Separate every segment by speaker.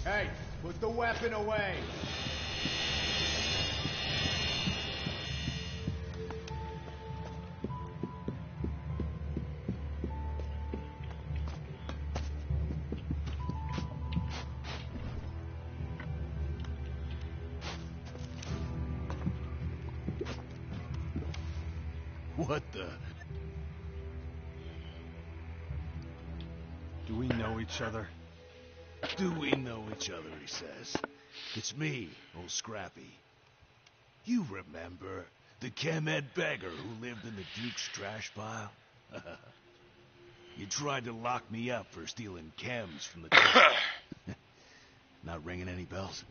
Speaker 1: Hey, put the weapon away.
Speaker 2: What the? Do we know each other? Do we know each other, he says. It's me, old Scrappy. You remember the Chemed beggar who lived in the Duke's trash pile? You tried to lock me up for stealing chems from the Duke. Not ringing any bells?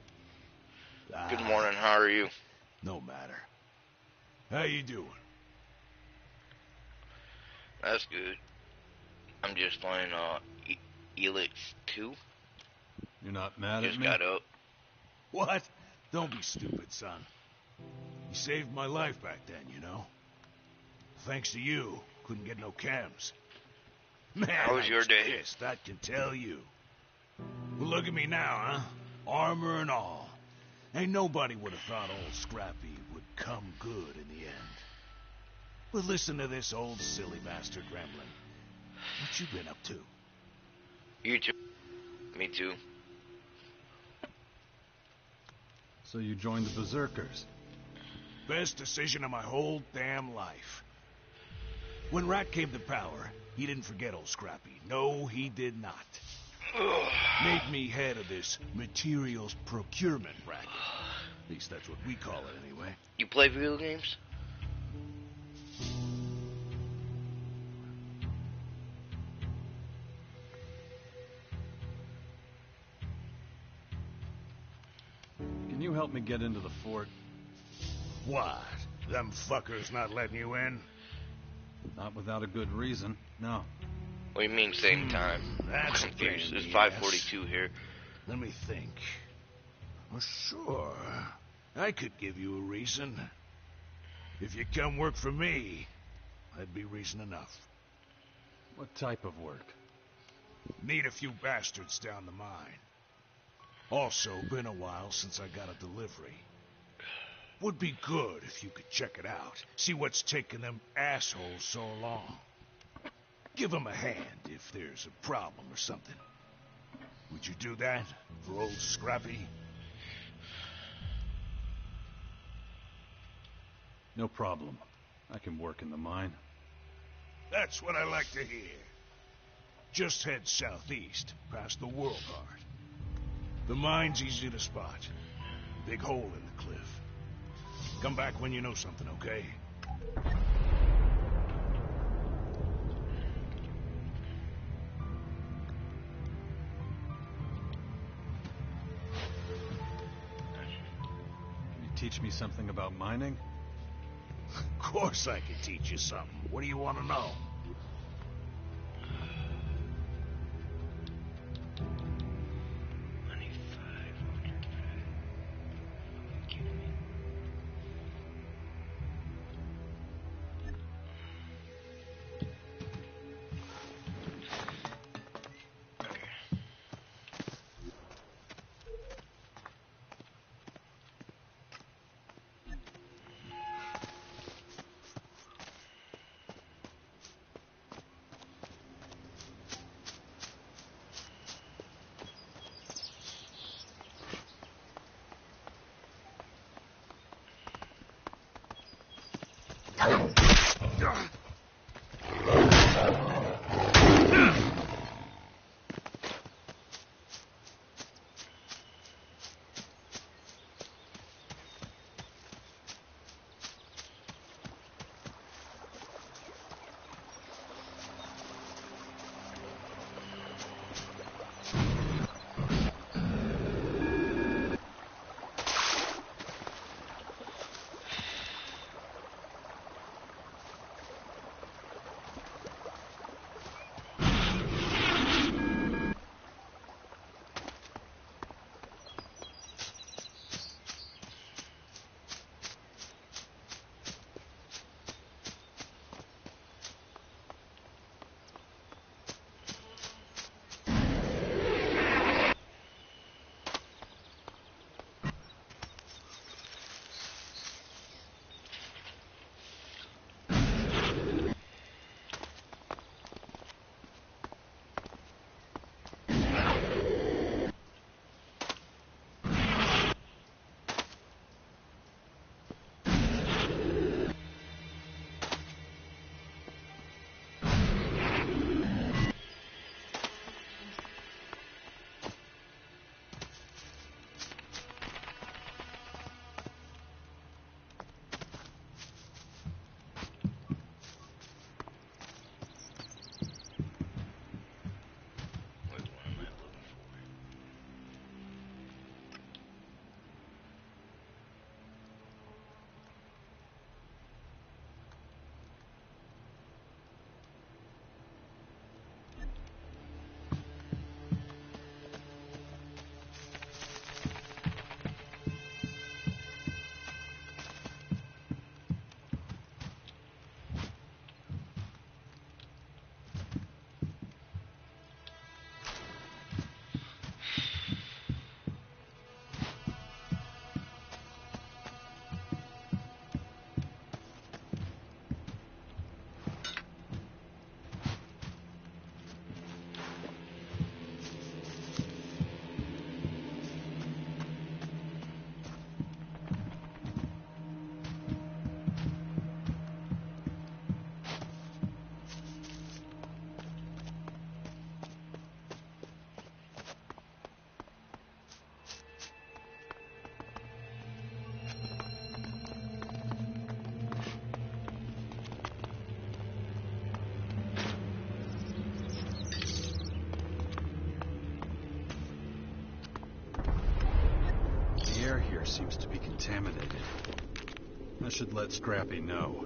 Speaker 3: Good morning, how are you?
Speaker 2: No matter. How you doing?
Speaker 3: That's good. I'm just playing Elex 2.
Speaker 2: You're not mad at
Speaker 3: Just
Speaker 2: me?
Speaker 3: got up.
Speaker 2: What? Don't be stupid, son. You saved my life back then, you know? Thanks to you, couldn't get no cams. Man,
Speaker 3: How was your day?
Speaker 2: Pissed, I can tell you. Well, look at me now, huh? Armor and all. Ain't nobody would have thought old Scrappy would come good in the end. But listen to this old silly bastard rambling. What you been up to?
Speaker 3: You too. Me too.
Speaker 4: So you joined the Berserkers?
Speaker 2: Best decision of my whole damn life. When Rat came to power, he didn't forget old Scrappy. No, he did not. Made me head of this materials procurement racket. At least that's what we call it anyway.
Speaker 3: You play video games?
Speaker 4: Can you help me get into the fort?
Speaker 2: What? Them fuckers not letting you in?
Speaker 4: Not without a good reason, no.
Speaker 3: What do you mean same time?
Speaker 2: That's
Speaker 3: I'm confused.
Speaker 2: a
Speaker 3: It's
Speaker 2: pain in the
Speaker 3: 5:42 here.
Speaker 2: Let me think. Well, sure. I could give you a reason. If you come work for me, That'd be reason enough.
Speaker 4: What type of work?
Speaker 2: Need a few bastards down the mine. Also, been a while since I got a delivery. Would be good if you could check it out. See what's taking them assholes so long. Give them a hand if there's a problem or something. Would you do that for old Scrappy?
Speaker 4: No problem. I can work in the mine.
Speaker 2: That's what I like to hear. Just head southeast, past the World Heart. The mine's easy to spot. Big hole in the cliff. Come back when you know something, okay?
Speaker 4: Can you teach me something about mining?
Speaker 2: Of course I can teach you something. What do you want to know?
Speaker 4: Seems to be contaminated. I should let Scrappy know.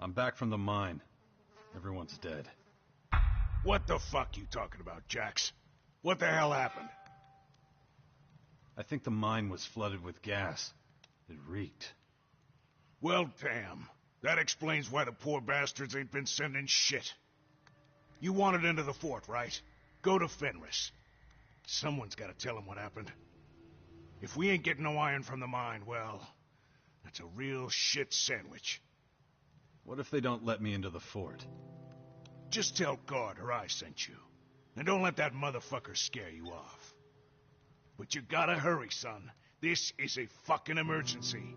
Speaker 4: I'm back from the mine. Everyone's dead.
Speaker 2: What the fuck you talking about, Jax? What the hell happened?
Speaker 4: I think the mine was flooded with gas. It reeked.
Speaker 2: Well, damn. That explains why the poor bastards ain't been sending shit. You wanted into the fort, right? Go to Fenris. Someone's gotta tell him what happened. If we ain't getting no iron from the mine, well, that's a real shit sandwich.
Speaker 4: What if they don't let me into the fort?
Speaker 2: Just tell Carter I sent you. And don't let that motherfucker scare you off. But you gotta hurry, son. This is a fucking emergency.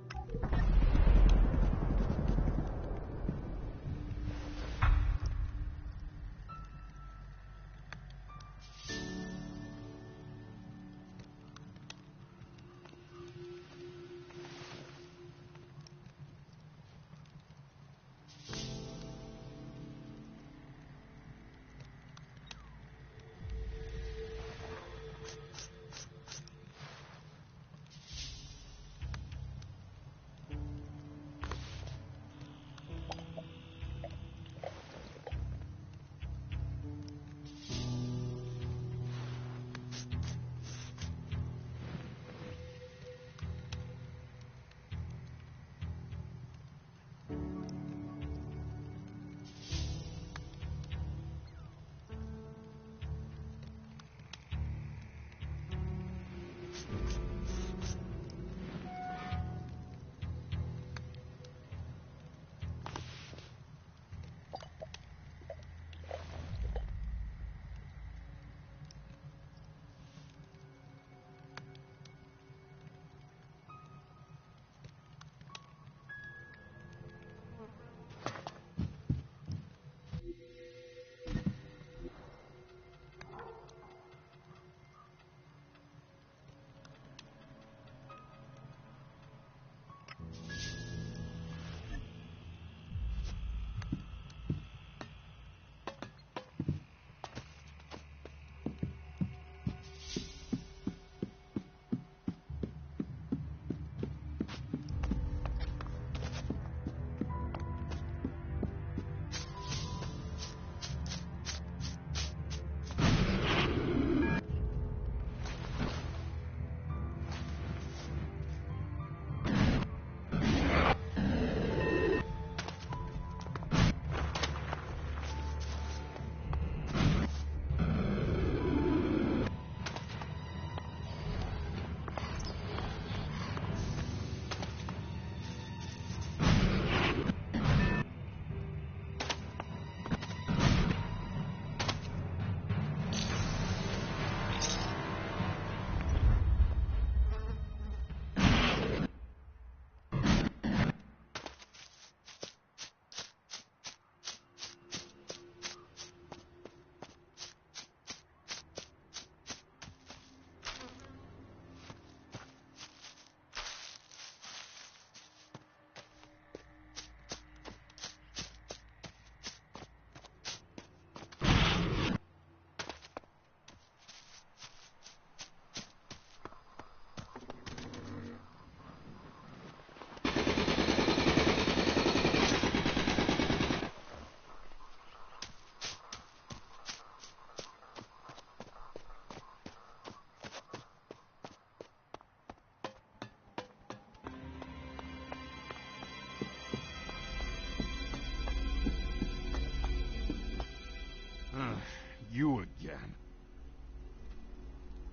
Speaker 1: You again.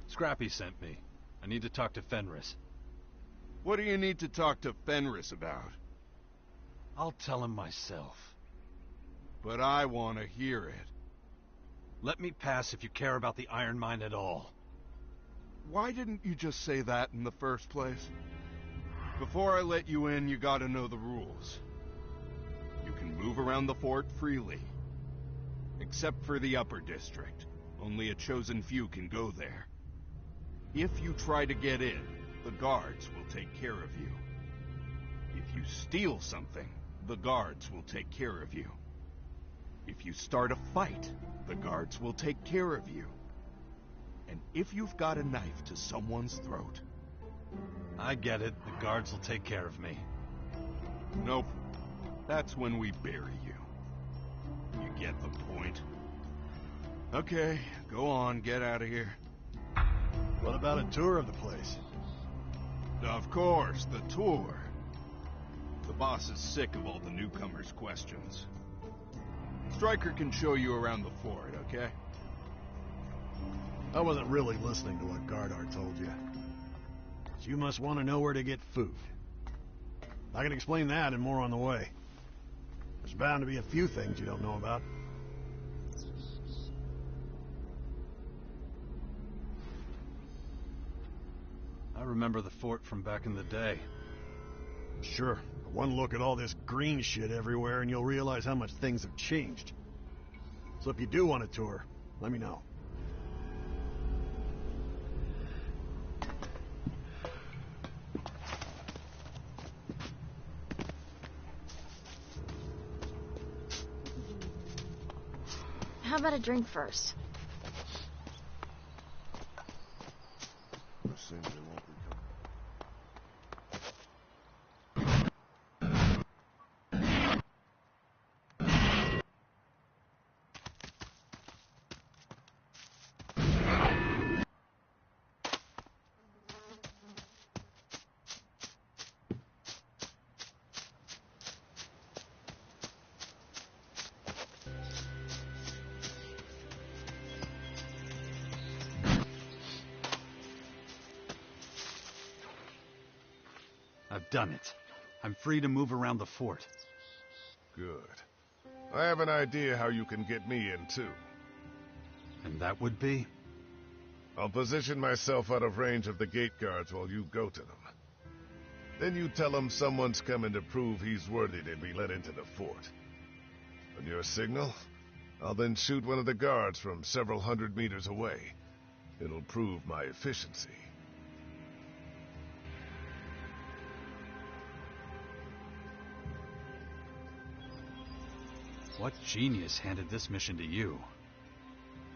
Speaker 4: Scrappy sent me. I need to talk to Fenris.
Speaker 1: What do you need to talk to Fenris about?
Speaker 4: I'll tell him myself.
Speaker 1: But I want to hear it.
Speaker 4: Let me pass if you care about the iron mine at all.
Speaker 1: Why didn't you just say that in the first place? Before I let you in, you gotta know the rules. You can move around the fort freely. Except for the upper district. Only a chosen few can go there. If you try to get in, the guards will take care of you. If you steal something, the guards will take care of you. If you start a fight, the guards will take care of you. And if you've got a knife to someone's throat...
Speaker 4: I get it. The guards will take care of me.
Speaker 1: Nope. That's when we bury you. You get the point? Okay, go on, get out of here.
Speaker 5: What about a tour of the place?
Speaker 1: Of course, the tour. The boss is sick of all the newcomers' questions. Stryker can show you around the fort, okay?
Speaker 5: I wasn't really listening to what Gardar told you. But you must want to know where to get food. I can explain that and more on the way. There's bound to be a few things you don't know about.
Speaker 4: I remember the fort from back in the day.
Speaker 5: Sure, one look at all this green shit everywhere and you'll realize how much things have changed. So if you do want a tour, let me know.
Speaker 6: How about a drink first?
Speaker 4: I've done it. I'm free to move around the fort.
Speaker 7: Good. I have an idea how you can get me in, too.
Speaker 4: And that would be?
Speaker 7: I'll position myself out of range of the gate guards while you go to them. Then you tell them someone's coming to prove he's worthy to be let into the fort. On your signal, I'll then shoot one of the guards from several hundred meters away. It'll prove my efficiency.
Speaker 4: What genius handed this mission to you?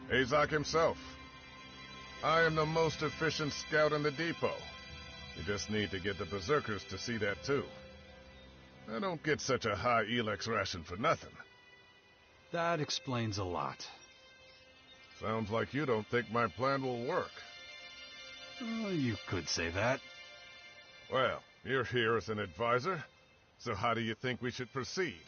Speaker 7: Azok himself. I am the most efficient scout in the depot. You just need to get the berserkers to see that too. I don't get such a high Elex ration for nothing.
Speaker 4: That explains a lot.
Speaker 7: Sounds like you don't think my plan will work.
Speaker 4: Oh, you could say that.
Speaker 7: Well, you're here as an advisor, so how do you think we should proceed?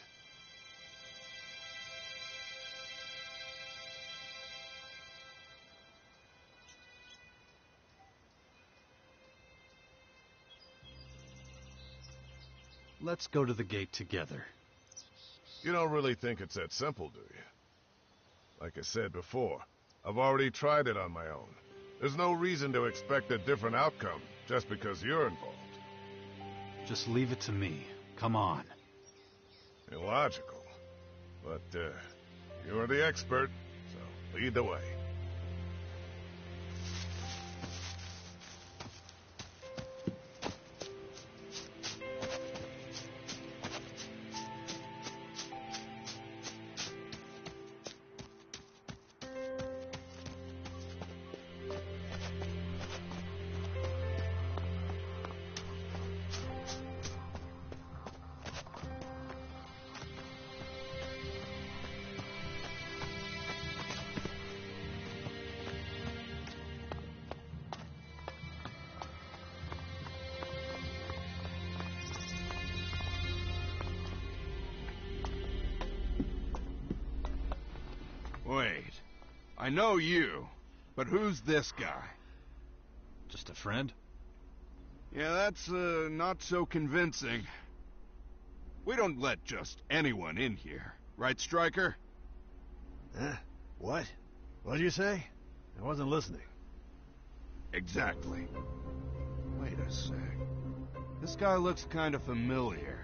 Speaker 4: Let's go to the gate together.
Speaker 7: You don't really think it's that simple, do you? Like I said before, I've already tried it on my own. There's no reason to expect a different outcome just because you're involved.
Speaker 4: Just leave it to me. Come on.
Speaker 7: Illogical. But, you're the expert, so lead the way.
Speaker 1: Wait. I know you, but who's this guy?
Speaker 4: Just a friend?
Speaker 1: Yeah, that's, not so convincing. We don't let just anyone in here, right, Stryker?
Speaker 5: Huh? What? What'd you say? I wasn't listening.
Speaker 1: Exactly. Wait a sec. This guy looks kind of familiar.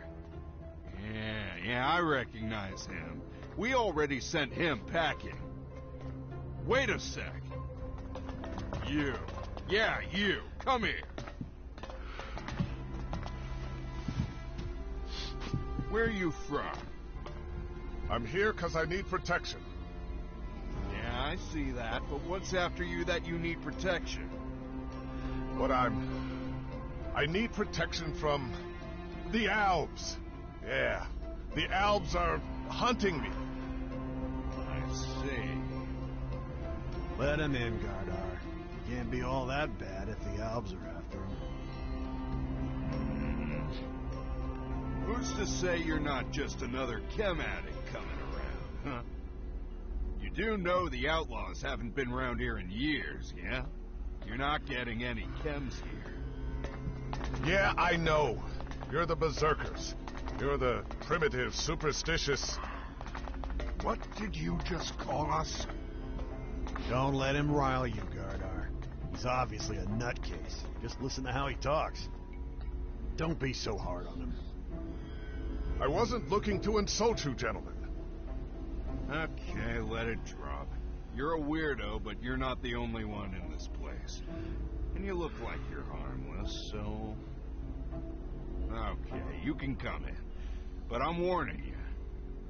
Speaker 1: Yeah, I recognize him. We already sent him packing. Wait a sec. You. Yeah, you. Come here. Where are you from?
Speaker 7: I'm here because I need protection.
Speaker 1: Yeah, I see that, but what's after you that you need protection?
Speaker 7: I need protection from the Alps. Yeah, The Albs are hunting me.
Speaker 1: I see.
Speaker 5: Let him in, Gardar. He can't be all that bad if the Albs are after him.
Speaker 1: Who's to say you're not just another chem addict coming around, huh? You do know the outlaws haven't been around here in years, yeah? You're not getting any chems here.
Speaker 7: Yeah, I know. You're the berserkers. You're the primitive, superstitious...
Speaker 1: What did you just call us?
Speaker 5: Don't let him rile you, Gardar. He's obviously a nutcase. Just listen to how he talks. Don't be so hard on him.
Speaker 7: I wasn't looking to insult you, gentlemen.
Speaker 1: Okay, let it drop. You're a weirdo, but you're not the only one in this place. And you look like you're harmless, so... Okay, you can come in. But I'm warning you.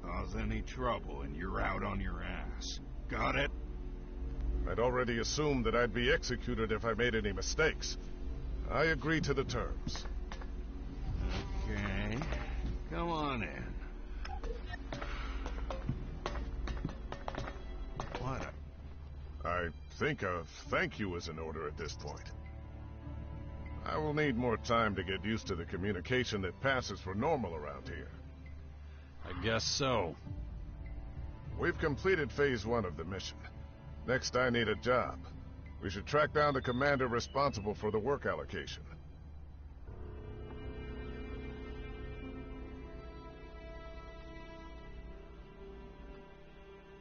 Speaker 1: Cause any trouble and you're out on your ass. Got it?
Speaker 7: I'd already assumed that I'd be executed if I made any mistakes. I agree to the terms.
Speaker 1: Okay. Come on in. What
Speaker 7: I think a thank you is in order at this point. I will need more time to get used to the communication that passes for normal around here.
Speaker 4: I guess so.
Speaker 7: We've completed phase 1 of the mission. Next, I need a job. We should track down the commander responsible for the work allocation.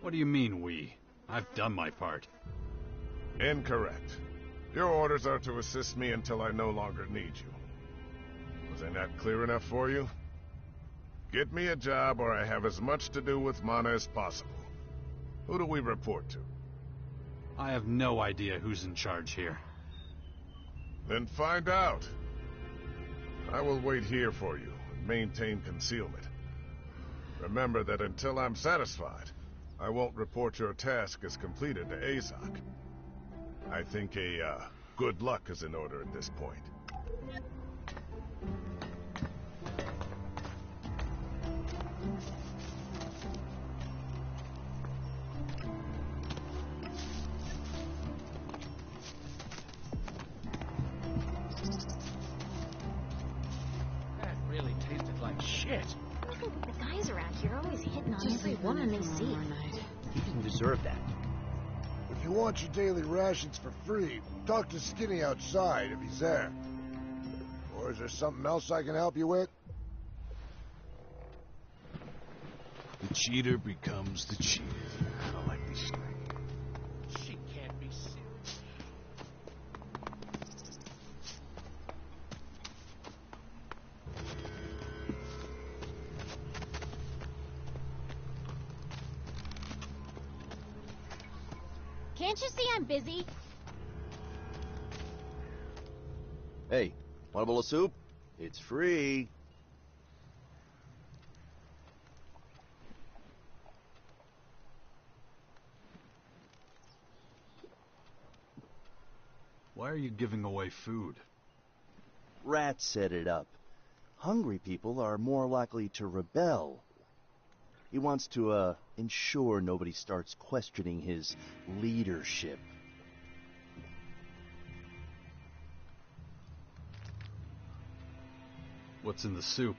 Speaker 4: What do you mean, we? I've done my part.
Speaker 7: Incorrect. Your orders are to assist me until I no longer need you. Was I not clear enough for you? Get me a job or I have as much to do with Mana as possible. Who do we report to?
Speaker 4: I have no idea who's in charge here.
Speaker 7: Then find out. I will wait here for you and maintain concealment. Remember that until I'm satisfied, I won't report your task as completed to Azok. I think good luck is in order at this point.
Speaker 8: That really tasted like shit.
Speaker 6: I think the guys around here are always hitting on every woman they see.
Speaker 8: He didn't deserve that.
Speaker 9: If you want your daily rations for free, talk to Skinny outside if he's there. Or is there something else I can help you with?
Speaker 2: The cheater becomes the cheated. I don't like this story.
Speaker 8: She can't be serious.
Speaker 6: Can't you see I'm busy?
Speaker 10: Hey, want a bowl of soup? It's free.
Speaker 4: Why are you giving away food?
Speaker 10: Rat set it up. Hungry people are more likely to rebel. He wants to, ensure nobody starts questioning his leadership.
Speaker 4: What's in the soup?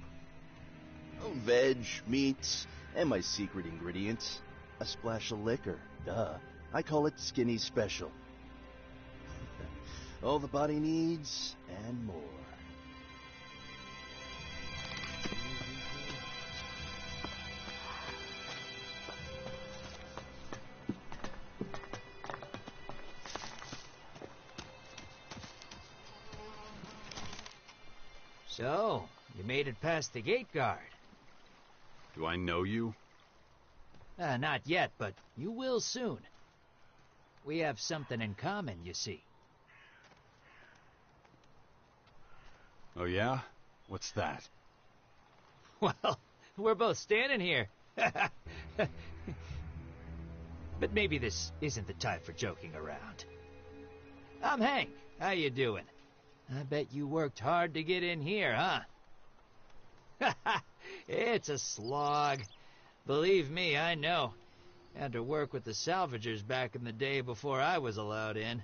Speaker 10: Oh, veg, meats, and my secret ingredient, a splash of liquor. Duh. I call it Skinny Special. All the body needs, and more.
Speaker 8: So, you made it past the gate guard.
Speaker 4: Do I know you?
Speaker 8: Not yet, but you will soon. We have something in common, you see.
Speaker 4: Oh yeah? What's that?
Speaker 8: Well, we're both standing here. But maybe this isn't the time for joking around. I'm Hank. How you doing? I bet you worked hard to get in here, huh? It's a slog. Believe me, I know. Had to work with the salvagers back in the day before I was allowed in.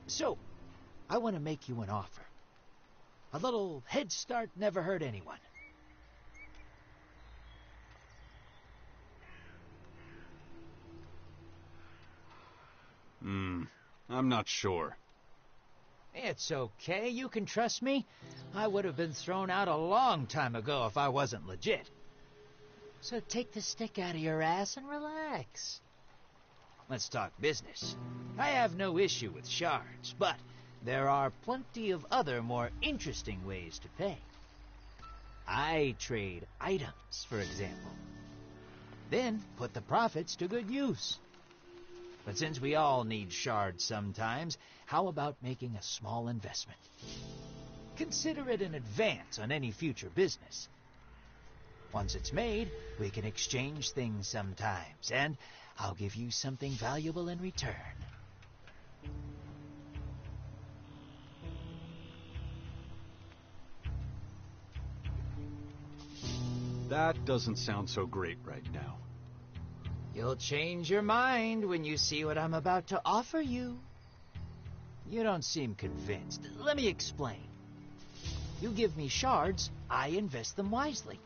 Speaker 8: So, I want to make you an offer. A little head start never hurt anyone.
Speaker 4: I'm not sure.
Speaker 8: It's okay, you can trust me. I would have been thrown out a long time ago if I wasn't legit. So take the stick out of your ass and relax. Let's talk business. I have no issue with shards, but there are plenty of other more interesting ways to pay. I trade items, for example. Then put the profits to good use. But since we all need shards sometimes, how about making a small investment? Consider it an advance on any future business. Once it's made, we can exchange things sometimes, and I'll give you something valuable in return.
Speaker 4: That doesn't sound so great right now.
Speaker 8: You'll change your mind when you see what I'm about to offer you. You don't seem convinced. Let me explain. You give me shards, I invest them wisely.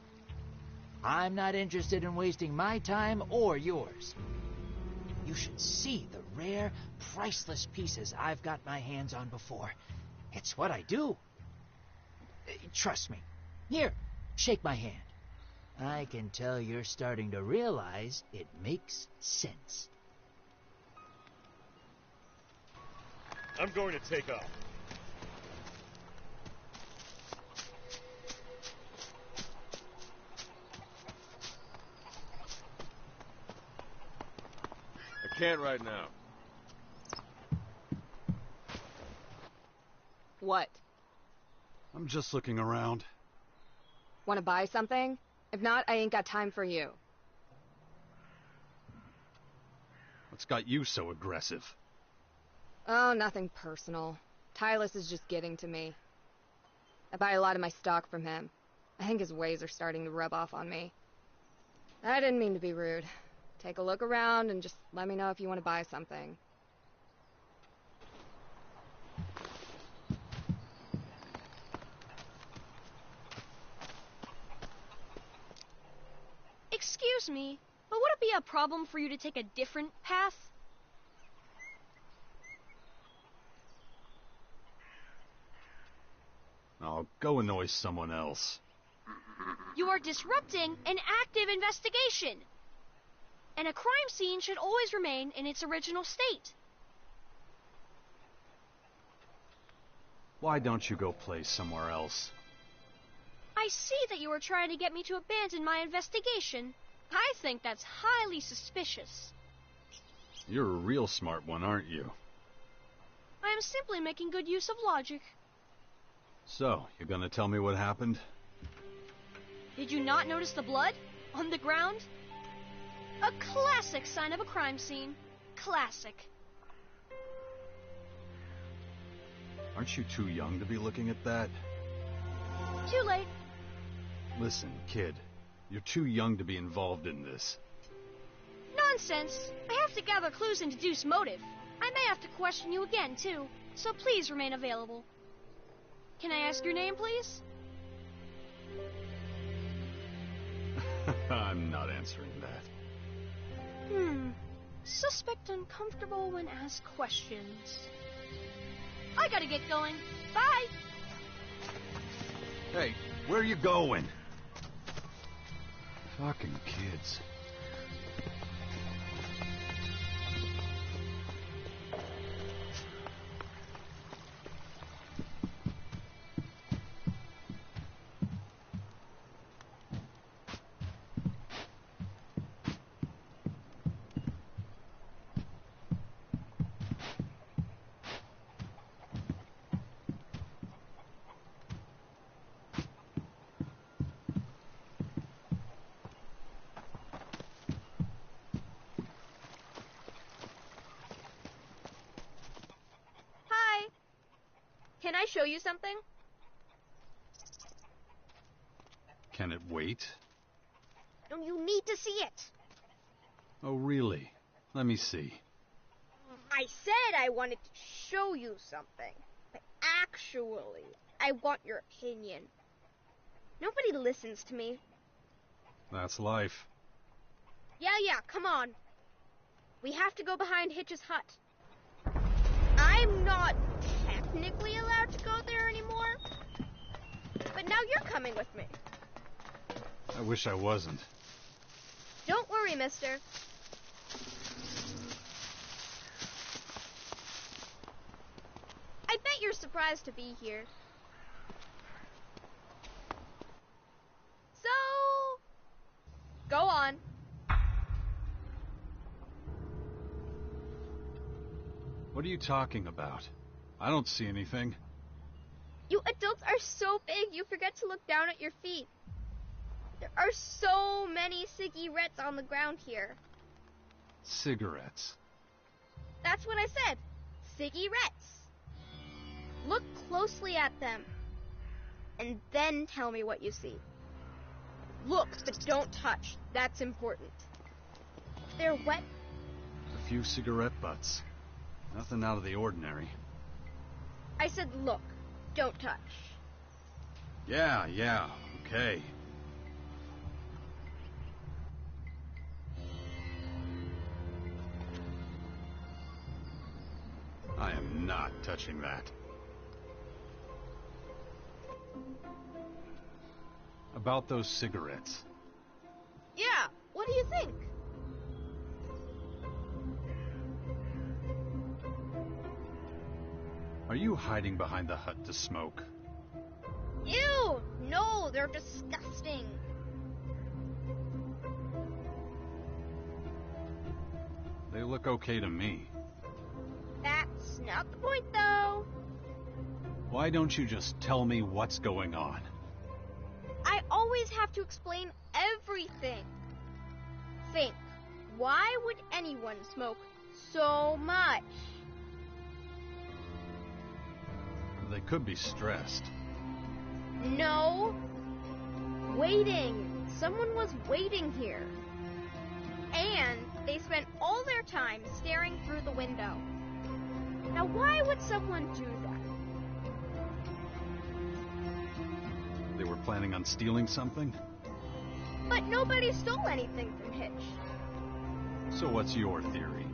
Speaker 8: I'm not interested in wasting my time or yours. You should see the rare, priceless pieces I've got my hands on before. It's what I do. Trust me. Here, shake my hand. I can tell you're starting to realize it makes sense.
Speaker 11: I'm going to take off.
Speaker 12: I can't right now.
Speaker 13: What?
Speaker 4: I'm just looking around.
Speaker 13: Want to buy something? If not, I ain't got time for you.
Speaker 4: What's got you so aggressive?
Speaker 13: Oh, nothing personal. Tylus is just getting to me. I buy a lot of my stock from him. I think his ways are starting to rub off on me. I didn't mean to be rude. Take a look around and just let me know if you want to buy something.
Speaker 14: Excuse me, but would it be a problem for you to take a different path?
Speaker 4: I'll go annoy someone else.
Speaker 14: You are disrupting an active investigation. And a crime scene should always remain in its original state.
Speaker 4: Why don't you go play somewhere else?
Speaker 14: I see that you are trying to get me to abandon my investigation. I think that's highly suspicious.
Speaker 4: You're a real smart one, aren't you?
Speaker 14: I am simply making good use of logic.
Speaker 4: So, you're gonna tell me what happened?
Speaker 14: Did you not notice the blood on the ground? A classic sign of a crime scene. Classic.
Speaker 4: Aren't you too young to be looking at that?
Speaker 14: Too late.
Speaker 4: Listen, kid. You're too young to be involved in this.
Speaker 14: Nonsense. I have to gather clues and deduce motive. I may have to question you again, too. So please remain available. Can I ask your name, please?
Speaker 4: I'm not answering that.
Speaker 14: Suspect uncomfortable when asked questions. I gotta get going. Bye!
Speaker 4: Hey, where are you going? Fucking kids.
Speaker 14: Can I show you something?
Speaker 4: Can it wait?
Speaker 14: No, you need to see it.
Speaker 4: Oh, really? Let me see.
Speaker 14: I said I wanted to show you something. But actually, I want your opinion. Nobody listens to me.
Speaker 4: That's life.
Speaker 14: Yeah, come on. We have to go behind Hitch's hut. I'm not technically allowed to go there anymore, but now you're coming with me.
Speaker 4: I wish I wasn't.
Speaker 14: Don't worry, mister. I bet you're surprised to be here. So, go on.
Speaker 4: What are you talking about? I don't see anything.
Speaker 14: You adults are so big, you forget to look down at your feet. There are so many cigarettes on the ground here.
Speaker 4: Cigarettes.
Speaker 14: That's what I said. Cigarettes. Look closely at them, and then tell me what you see. Look, but don't touch. That's important. If they're wet...
Speaker 4: A few cigarette butts. Nothing out of the ordinary.
Speaker 14: I said look, don't touch.
Speaker 4: Yeah, okay. I am not touching that. About those cigarettes.
Speaker 14: Yeah, what do you think?
Speaker 4: Are you hiding behind the hut to smoke?
Speaker 14: Ew! No, they're disgusting.
Speaker 4: They look okay to me.
Speaker 14: That's not the point, though.
Speaker 4: Why don't you just tell me what's going on?
Speaker 14: I always have to explain everything. Think, why would anyone smoke so much?
Speaker 4: They could be stressed.
Speaker 14: No. Waiting. Someone was waiting here. And they spent all their time staring through the window. Now, why would someone do that?
Speaker 4: They were planning on stealing something?
Speaker 14: But nobody stole anything from Hitch.
Speaker 4: So what's your theory?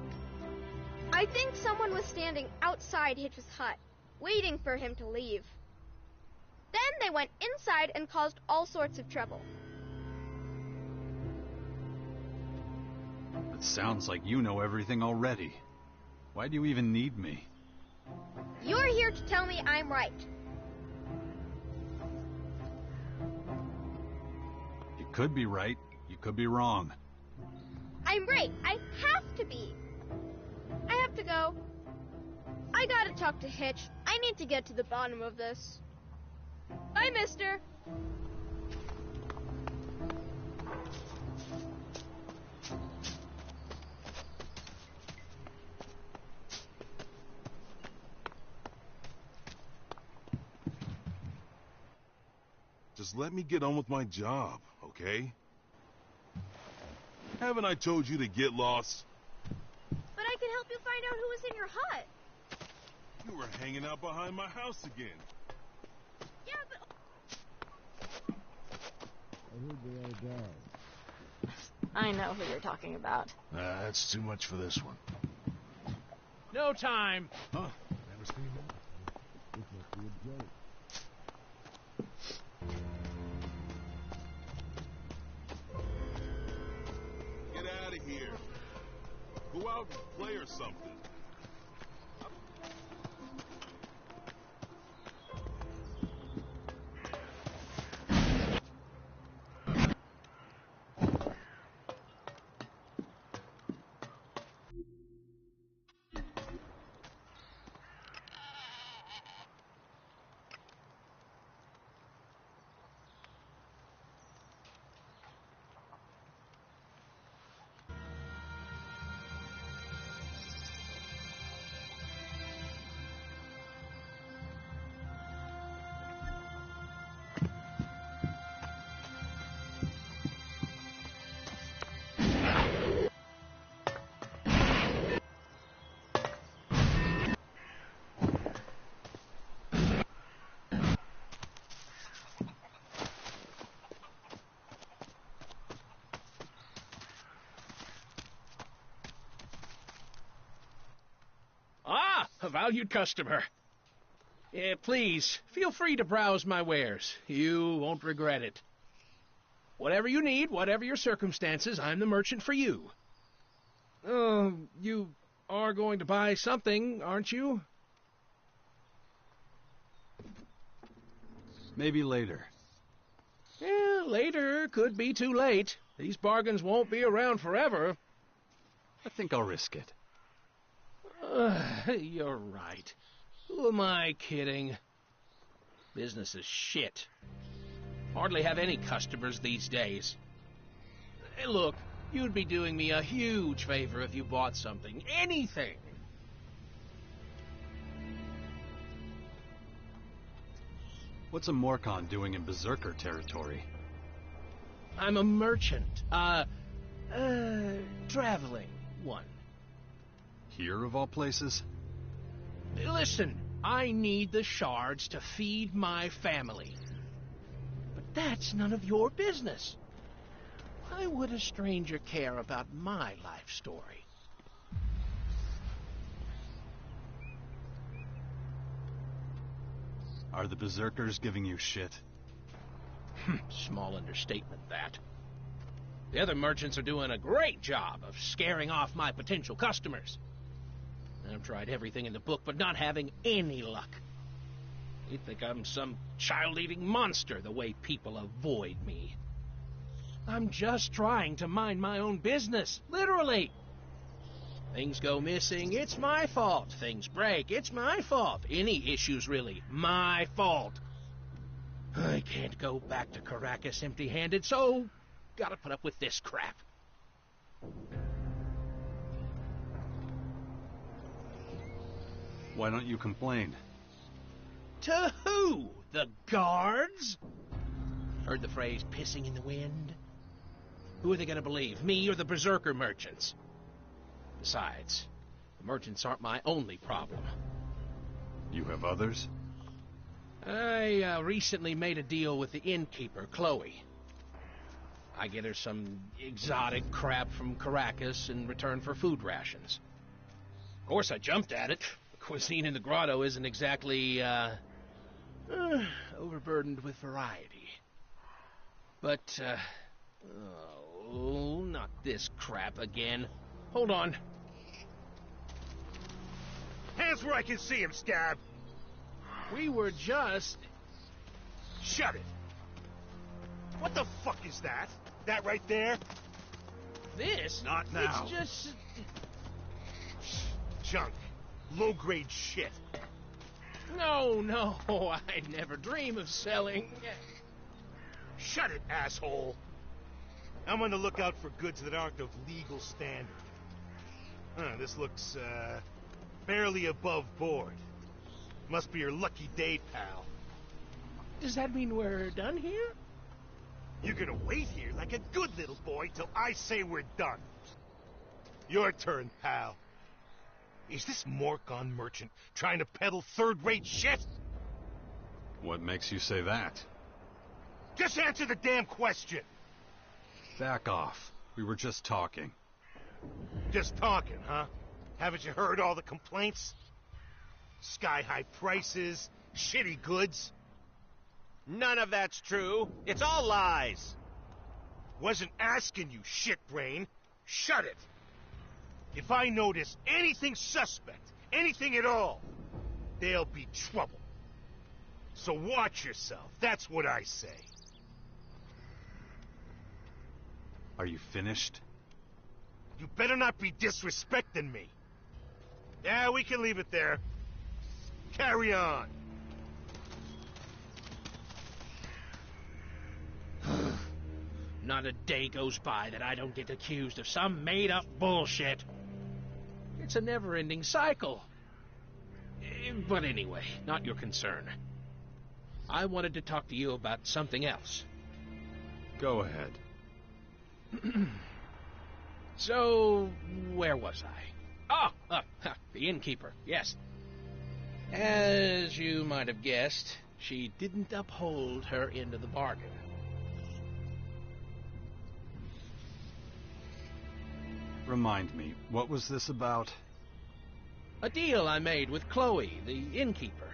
Speaker 14: I think someone was standing outside Hitch's hut, waiting for him to leave. Then they went inside and caused all sorts of trouble.
Speaker 4: It sounds like you know everything already. Why do you even need me?
Speaker 14: You're here to tell me I'm right.
Speaker 4: You could be right. You could be wrong.
Speaker 14: I'm right. I have to be. I have to go. I gotta talk to Hitch. I need to get to the bottom of this. Bye, mister.
Speaker 12: Just let me get on with my job, okay? Haven't I told you to get lost?
Speaker 14: But I can help you find out who was in your hut.
Speaker 12: You were hanging out behind my house again.
Speaker 14: Yeah, but...
Speaker 6: I know who you're talking about.
Speaker 2: That's too much for this one.
Speaker 11: No time.
Speaker 12: Huh? Never seen that. This must be a joke. Get out of here. Go out and play or something.
Speaker 11: a valued customer. Please, feel free to browse my wares. You won't regret it. Whatever you need, whatever your circumstances, I'm the merchant for you. You are going to buy something, aren't you?
Speaker 4: Maybe later.
Speaker 11: Later could be too late. These bargains won't be around forever.
Speaker 4: I think I'll risk it.
Speaker 11: You're right. Who am I kidding? Business is shit. Hardly have any customers these days. Hey, look, you'd be doing me a huge favor if you bought something. Anything.
Speaker 4: What's a Morcon doing in Berserker territory?
Speaker 11: I'm a merchant. Traveling one.
Speaker 4: Here, of all places?
Speaker 11: Listen, I need the shards to feed my family. But that's none of your business. Why would a stranger care about my life story?
Speaker 4: Are the Berserkers giving you shit?
Speaker 11: Small understatement, that. The other merchants are doing a great job of scaring off my potential customers. I've tried everything in the book, but not having any luck. You think I'm some child-eating monster the way people avoid me. I'm just trying to mind my own business, literally. Things go missing, it's my fault. Things break, it's my fault. Any issues, really, my fault. I can't go back to Caracas empty-handed, so gotta put up with this crap.
Speaker 4: Why don't you complain?
Speaker 11: To who? The guards? Heard the phrase, pissing in the wind? Who are they gonna believe, me or the Berserker merchants? Besides, the merchants aren't my only problem.
Speaker 4: You have others?
Speaker 11: I recently made a deal with the innkeeper, Chloe. I get her some exotic crap from Caracas in return for food rations. Of course, I jumped at it. The cuisine in the grotto isn't exactly, overburdened with variety. But, oh, not this crap again. Hold on.
Speaker 2: Hands where I can see him, Scab!
Speaker 11: We were just...
Speaker 2: Shut it! What the fuck is that? That right there?
Speaker 11: This?
Speaker 2: Not now.
Speaker 11: It's just...
Speaker 2: Junk. Low-grade shit.
Speaker 11: No, I'd never dream of selling...
Speaker 2: Shut it, asshole! I'm on the lookout for goods that aren't of legal standard. This looks, barely above board. Must be your lucky day, pal.
Speaker 11: Does that mean we're done here?
Speaker 2: You're gonna wait here like a good little boy till I say we're done. Your turn, pal. Is this Morcon merchant trying to peddle third-rate shit?
Speaker 4: What makes you say that?
Speaker 2: Just answer the damn question!
Speaker 4: Back off. We were just talking.
Speaker 2: Just talking, huh? Haven't you heard all the complaints? Sky-high prices, shitty goods.
Speaker 15: None of that's true. It's all lies.
Speaker 2: Wasn't asking you, shitbrain. Shut it. If I notice anything suspect, anything at all, there'll be trouble. So watch yourself. That's what I say.
Speaker 4: Are you finished?
Speaker 2: You better not be disrespecting me. Yeah, we can leave it there. Carry on.
Speaker 11: Not a day goes by that I don't get accused of some made-up bullshit. It's a never-ending cycle. But anyway, not your concern. I wanted to talk to you about something else.
Speaker 4: Go ahead.
Speaker 11: So, where was I? The innkeeper, yes. As you might have guessed, she didn't uphold her end of the bargain.
Speaker 4: Remind me, what was this about?
Speaker 11: A deal I made with Chloe, the innkeeper.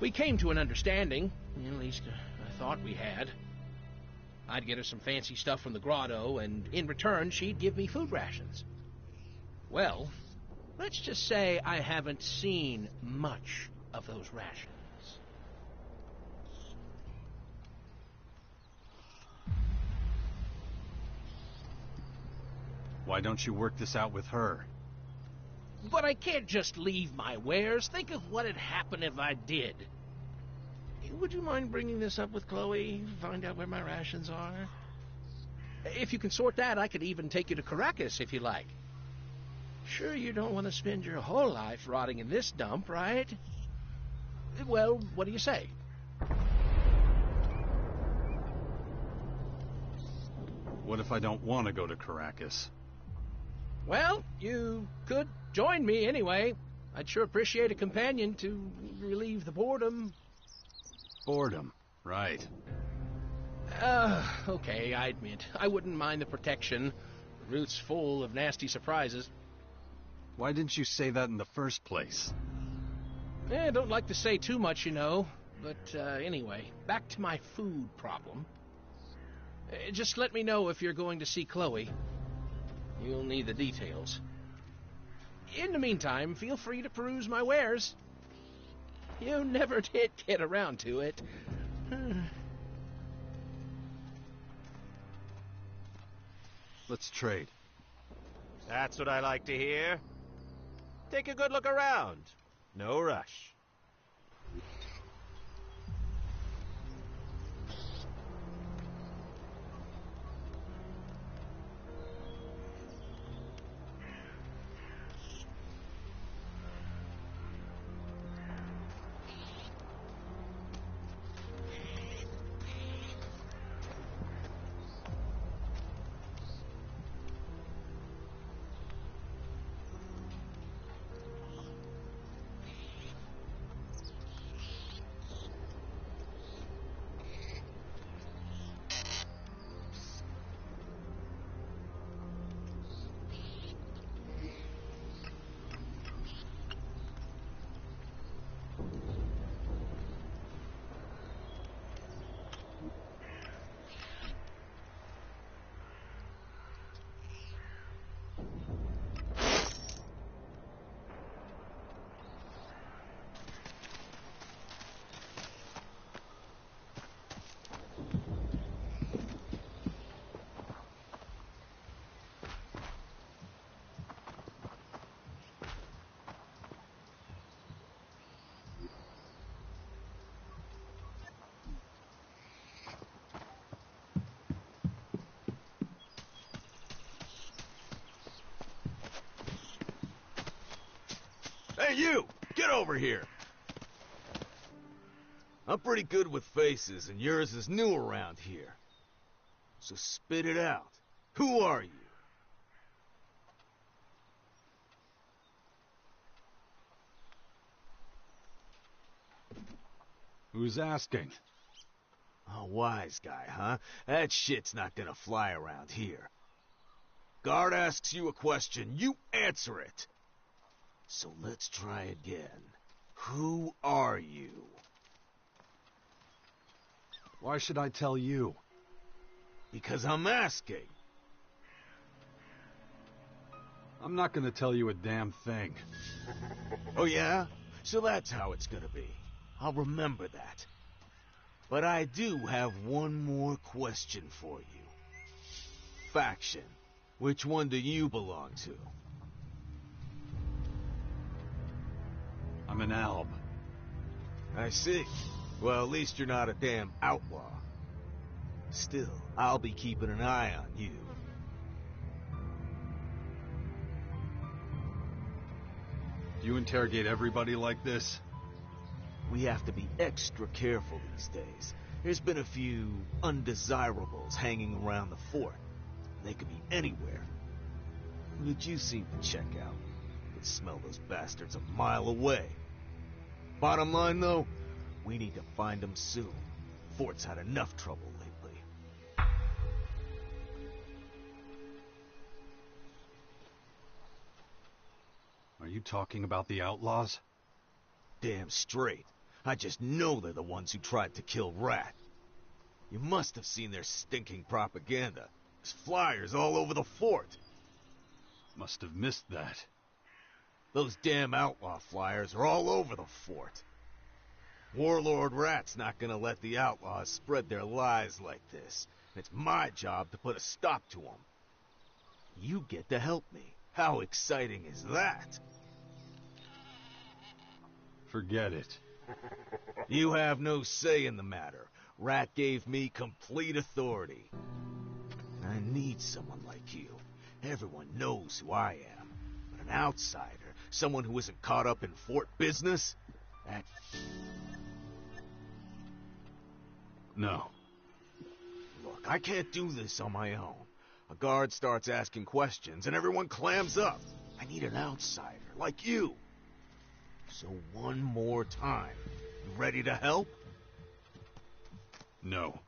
Speaker 11: We came to an understanding. At least, I thought we had. I'd get her some fancy stuff from the grotto, and in return, she'd give me food rations. Well, let's just say I haven't seen much of those rations.
Speaker 4: Why don't you work this out with her?
Speaker 11: But I can't just leave my wares. Think of what had happened if I did. Would you mind bringing this up with Chloe? Find out where my rations are? If you can sort that, I could even take you to Caracas if you like. Sure you don't want to spend your whole life rotting in this dump, right? Well, what do you say?
Speaker 4: What if I don't want to go to Caracas?
Speaker 11: Well, you could join me anyway. I'd sure appreciate a companion to relieve the boredom.
Speaker 4: Boredom, right.
Speaker 11: Okay, I admit. I wouldn't mind the protection. The route's full of nasty surprises.
Speaker 4: Why didn't you say that in the first place?
Speaker 11: I don't like to say too much, you know. But anyway, back to my food problem. Just let me know if you're going to see Chloe. You'll need the details. In the meantime, feel free to peruse my wares. You never did get around to it.
Speaker 4: Let's trade.
Speaker 15: That's what I like to hear. Take a good look around. No rush.
Speaker 2: Hey, you! Get over here! I'm pretty good with faces, and yours is new around here. So spit it out. Who are you?
Speaker 4: Who's asking?
Speaker 2: A wise guy, huh? That shit's not gonna fly around here. Guard asks you a question, you answer it. So let's try again. Who are you?
Speaker 4: Why should I tell you?
Speaker 2: Because I'm asking.
Speaker 4: I'm not gonna tell you a damn thing.
Speaker 2: Oh yeah? So that's how it's gonna be. I'll remember that. But I do have one more question for you. Faction. Which one do you belong to?
Speaker 4: I'm an alb.
Speaker 2: I see. Well, at least you're not a damn outlaw. Still, I'll be keeping an eye on you.
Speaker 4: Do you interrogate everybody like this?
Speaker 2: We have to be extra careful these days. There's been a few undesirables hanging around the fort. They could be anywhere. Who did you seem to check out? Could smell those bastards a mile away. Bottom line, though, we need to find them soon. Fort's had enough trouble lately.
Speaker 4: Are you talking about the outlaws?
Speaker 2: Damn straight. I just know they're the ones who tried to kill Rat. You must have seen their stinking propaganda. There's flyers all over the fort.
Speaker 4: Must have missed that.
Speaker 2: Those damn outlaw flyers are all over the fort. Warlord Rat's not gonna let the outlaws spread their lies like this. It's my job to put a stop to them. You get to help me. How exciting is that?
Speaker 4: Forget it.
Speaker 2: You have no say in the matter. Rat gave me complete authority. I need someone like you. Everyone knows who I am. But an outsider, someone who isn't caught up in fort business, that...
Speaker 4: No.
Speaker 2: Look, I can't do this on my own. A guard starts asking questions and everyone clams up. I need an outsider, like you. So one more time. You ready to help?
Speaker 4: No.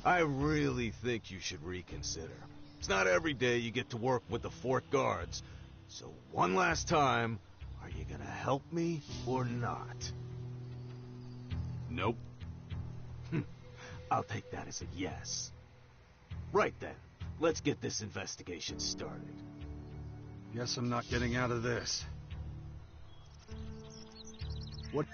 Speaker 2: I really think you should reconsider. It's not every day you get to work with the fort guards. So one last time, are you gonna help me or not?
Speaker 4: Nope.
Speaker 2: I'll take that as a yes. Right then, let's get this investigation started.
Speaker 4: Guess I'm not getting out of this. What?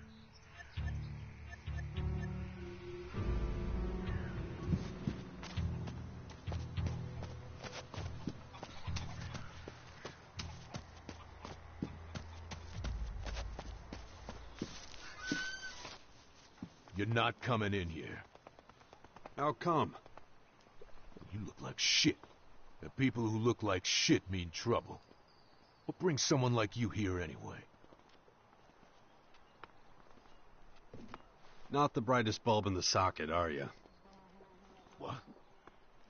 Speaker 2: You're not coming in here.
Speaker 4: How come?
Speaker 2: You look like shit. And people who look like shit mean trouble. What brings someone like you here anyway?
Speaker 4: Not the brightest bulb in the socket, are you?
Speaker 2: What?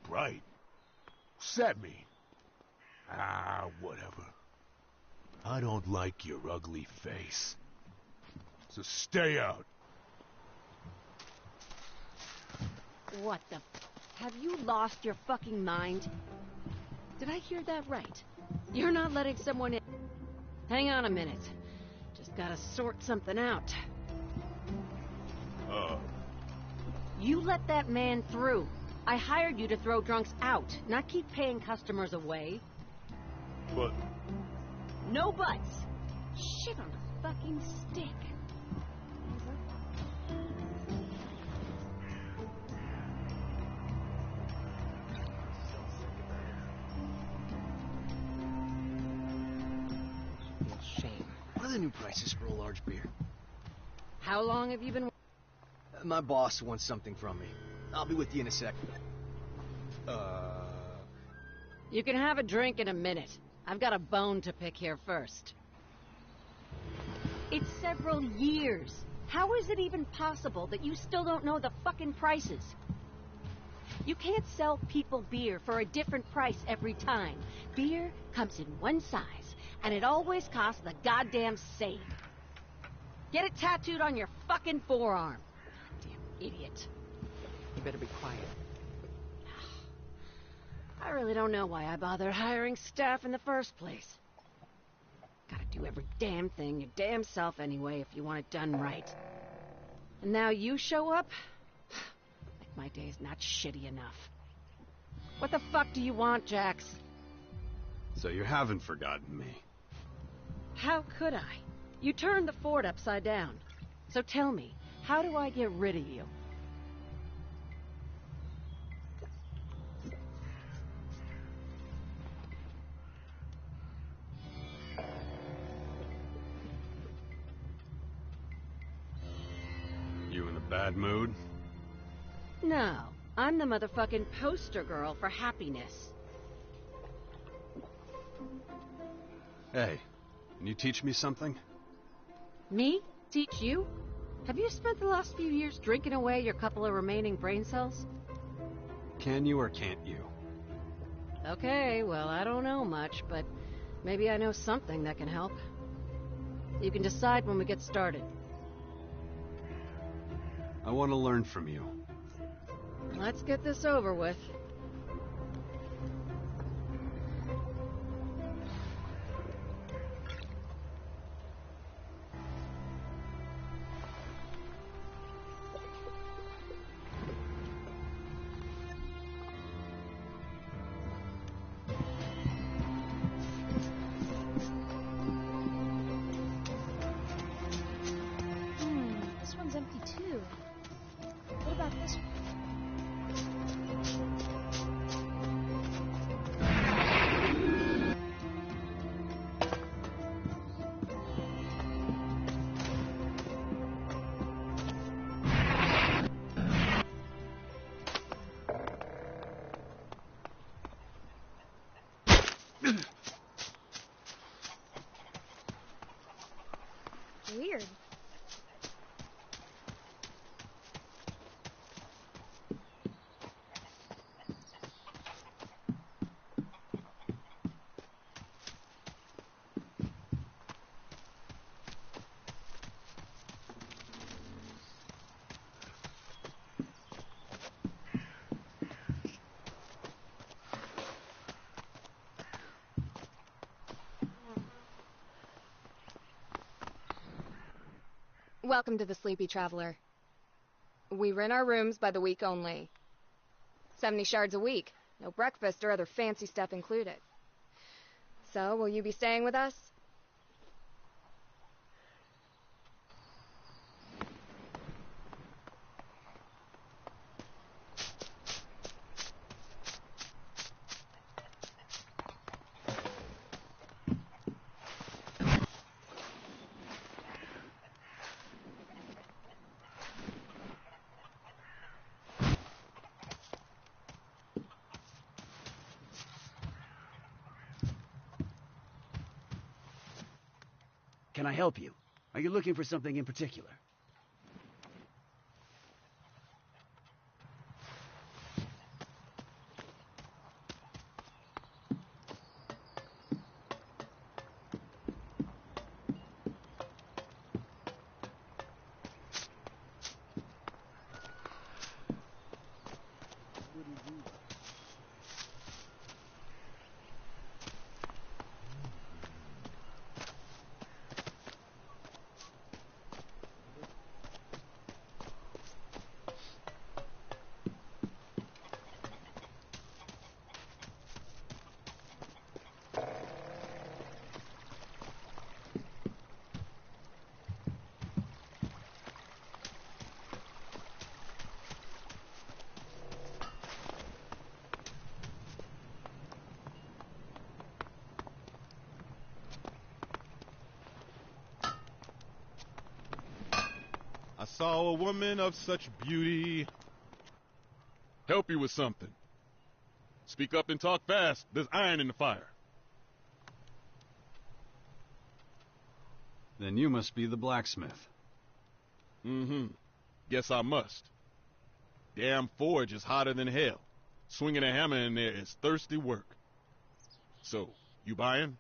Speaker 2: Bright? What's that mean? Ah, whatever. I don't like your ugly face. So stay out.
Speaker 16: What the... Have you lost your fucking mind? Did I hear that right? You're not letting someone in... Hang on a minute. Just gotta sort something out. You let that man through. I hired you to throw drunks out, not keep paying customers away.
Speaker 2: But...
Speaker 16: No buts. Shit on a fucking stick.
Speaker 17: Shame. What are the new prices for a large beer?
Speaker 16: How long have you been...
Speaker 17: My boss wants something from me. I'll be with you in a sec.
Speaker 16: You can have a drink in a minute. I've got a bone to pick here first. It's several years. How is it even possible that you still don't know the fucking prices? You can't sell people beer for a different price every time. Beer comes in one size, and it always costs the goddamn same. Get it tattooed on your fucking forearm. Damn idiot.
Speaker 17: You better be quiet.
Speaker 16: I really don't know why I bothered hiring staff in the first place. Gotta do every damn thing your damn self anyway if you want it done right. And now you show up? Like my day's not shitty enough. What the fuck do you want, Jax?
Speaker 4: So you haven't forgotten me.
Speaker 16: How could I? You turned the fort upside down. So tell me, how do I get rid of you?
Speaker 4: You in a bad mood?
Speaker 16: No, I'm the motherfucking poster girl for happiness.
Speaker 4: Hey, can you teach me something?
Speaker 16: Me? Teach you? Have you spent the last few years drinking away your couple of remaining brain cells?
Speaker 4: Can you or can't you?
Speaker 16: Okay, well, I don't know much, but maybe I know something that can help. You can decide when we get started.
Speaker 4: I want to learn from you.
Speaker 16: Let's get this over with.
Speaker 13: Welcome to the Sleepy Traveler. We rent our rooms by the week only. 70 shards a week. No breakfast or other fancy stuff included. So, will you be staying with us?
Speaker 17: Can I help you? Are you looking for something in particular?
Speaker 12: I saw a woman of such beauty. Help you with something. Speak up and talk fast. There's iron in the fire.
Speaker 4: Then you must be the blacksmith.
Speaker 12: Mm-hmm. Guess I must. Damn forge is hotter than hell. Swinging a hammer in there is thirsty work. So, you buying?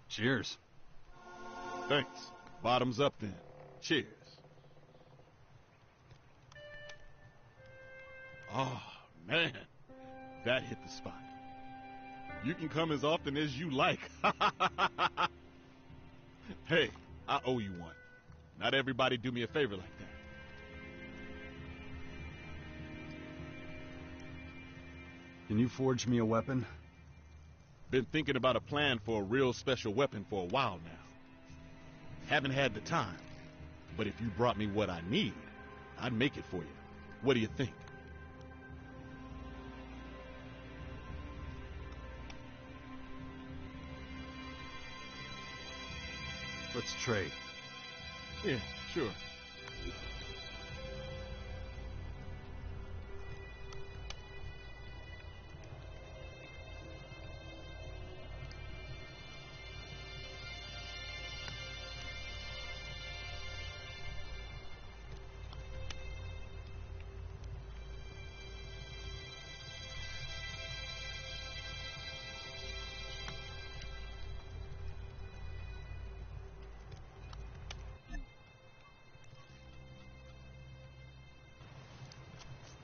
Speaker 4: Cheers.
Speaker 12: Thanks. Bottoms up then. Cheers. Oh, man. That hit the spot. You can come as often as you like. Hey, I owe you one. Not everybody do me a favor like that.
Speaker 4: Can you forge me a weapon?
Speaker 12: Been thinking about a plan for a real special weapon for a while now. Haven't had the time, but if you brought me what I need, I'd make it for you. What do you think?
Speaker 4: Let's trade.
Speaker 12: Yeah, sure.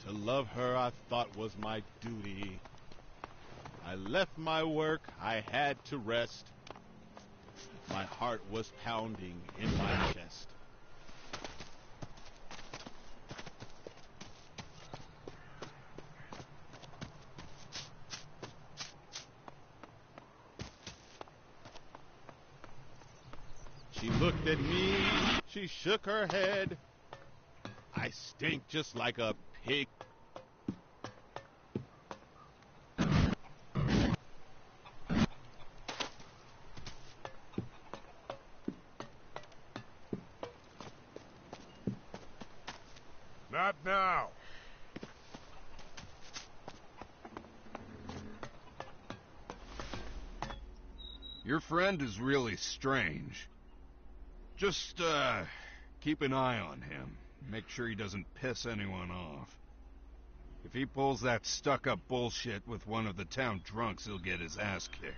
Speaker 12: To love her I thought was my duty. I left my work, I had to rest. My heart was pounding in my chest. She looked at me, she shook her head. I stink just like a pig.
Speaker 9: Not now.
Speaker 1: Your friend is really strange. Just, keep an eye on him. Make sure he doesn't piss anyone off. If he pulls that stuck-up bullshit with one of the town drunks, he'll get his ass kicked.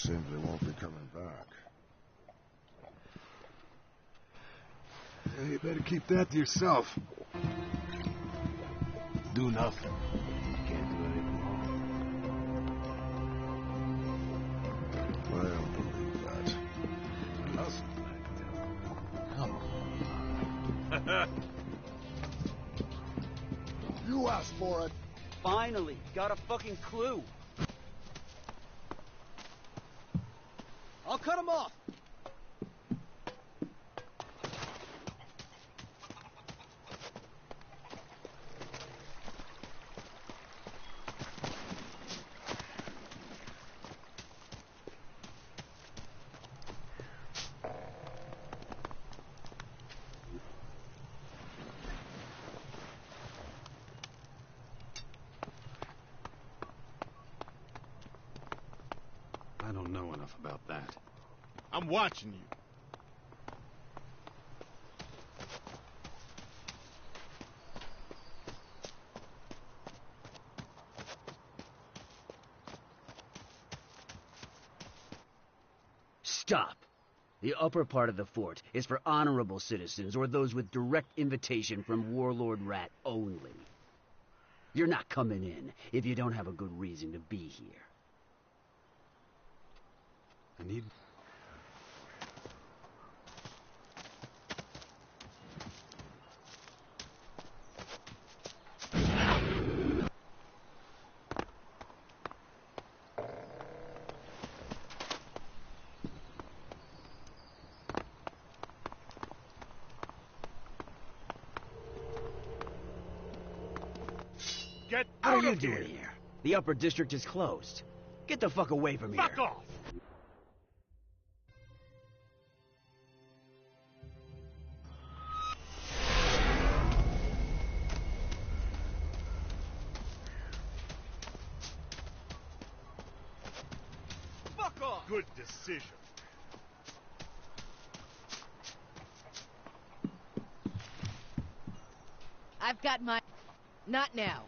Speaker 9: seems they won't be coming back. Yeah, you better keep that to yourself.
Speaker 12: Do nothing.
Speaker 9: Can't do anything wrong. I don't believe that.
Speaker 12: Come on.
Speaker 9: You asked for it.
Speaker 17: Finally, got a fucking clue. I'll cut him off.
Speaker 4: I don't know enough about that.
Speaker 12: I'm watching you.
Speaker 18: Stop. The upper part of the fort is for honorable citizens or those with direct invitation from Warlord Rat only. You're not coming in if you don't have a good reason to be here.
Speaker 4: I need...
Speaker 12: Get
Speaker 18: What
Speaker 12: out
Speaker 18: are you
Speaker 12: of
Speaker 18: doing here? The upper district is closed. Get the fuck away from here.
Speaker 12: Fuck off!
Speaker 17: Fuck off!
Speaker 12: Good decision.
Speaker 19: I've got my... Not now.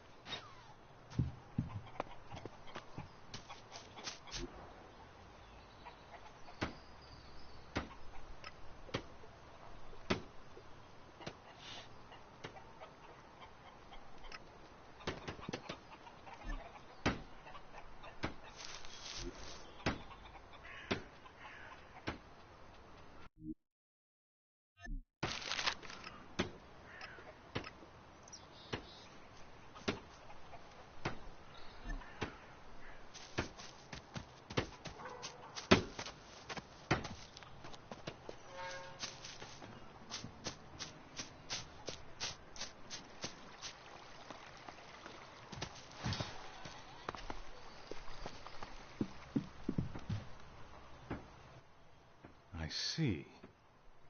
Speaker 4: I see.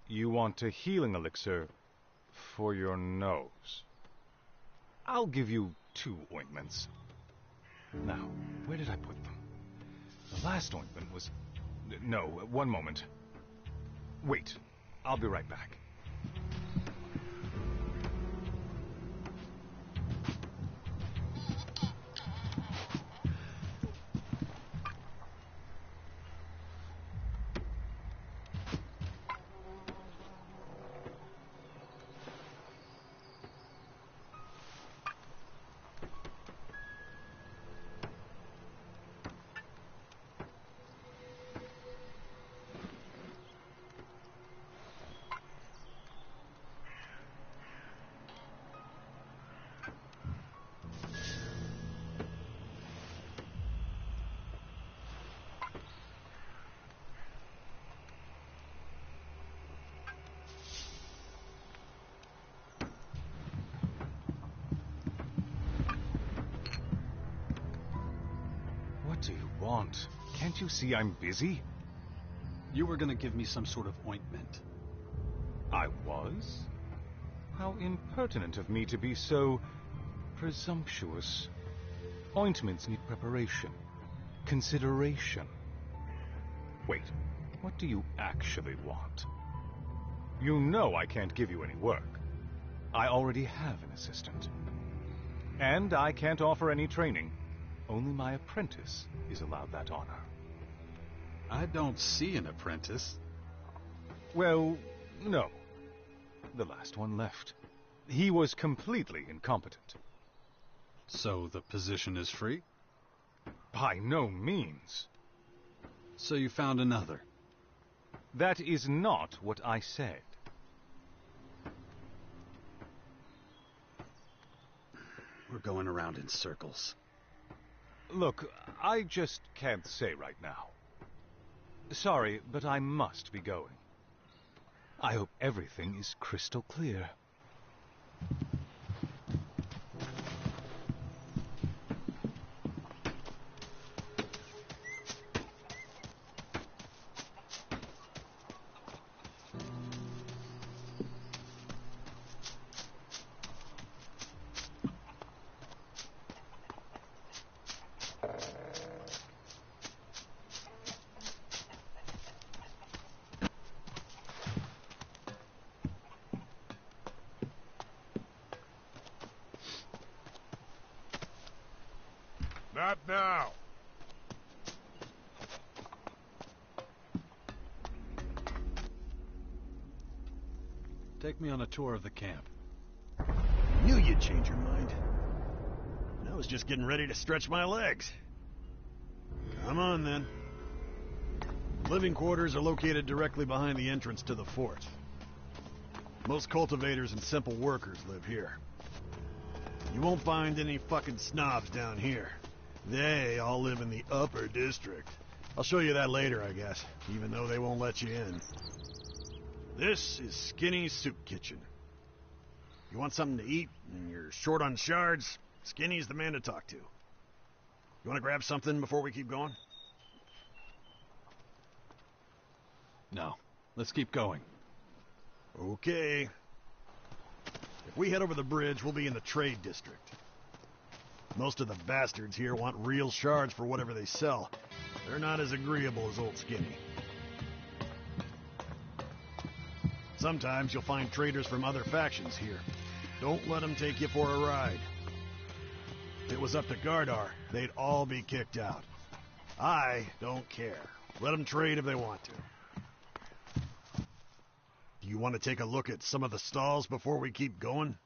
Speaker 4: You want a healing elixir for your nose. I'll give you 2 ointments. Now, where did I put them? The last ointment was... No, one moment. Wait, I'll be right back. What do you want? Can't you see I'm busy? You were gonna give me some sort of ointment. I was? How impertinent of me to be so... presumptuous. Ointments need preparation. Consideration. Wait, what do you actually want? You know I can't give you any work. I already have an assistant. And I can't offer any training. Only my apprentice is allowed that honor. I don't see an apprentice. Well, no. The last one left. He was completely incompetent. So the position is free? By no means. So you found another? That is not what I said.
Speaker 18: We're going around in circles.
Speaker 4: Look, I just can't say right now. Sorry, but I must be going. I hope everything is crystal clear.
Speaker 7: Not now.
Speaker 4: Take me on a tour of the camp.
Speaker 5: Knew you'd change your mind. I was just getting ready to stretch my legs. Come on, then. Living quarters are located directly behind the entrance to the fort. Most cultivators and simple workers live here. You won't find any fucking snobs down here. They all live in the upper district. I'll show you that later, I guess, even though they won't let you in. This is Skinny's Soup Kitchen. You want something to eat and you're short on shards, Skinny's the man to talk to. You want to grab something before we keep going?
Speaker 4: No. Let's keep going.
Speaker 5: Okay. If we head over the bridge, we'll be in the trade district. Most of the bastards here want real shards for whatever they sell. They're not as agreeable as Old Skinny. Sometimes you'll find traders from other factions here. Don't let them take you for a ride. If it was up to Gardar, they'd all be kicked out. I don't care. Let them trade if they want to. Do you want to take a look at some of the stalls before we keep going?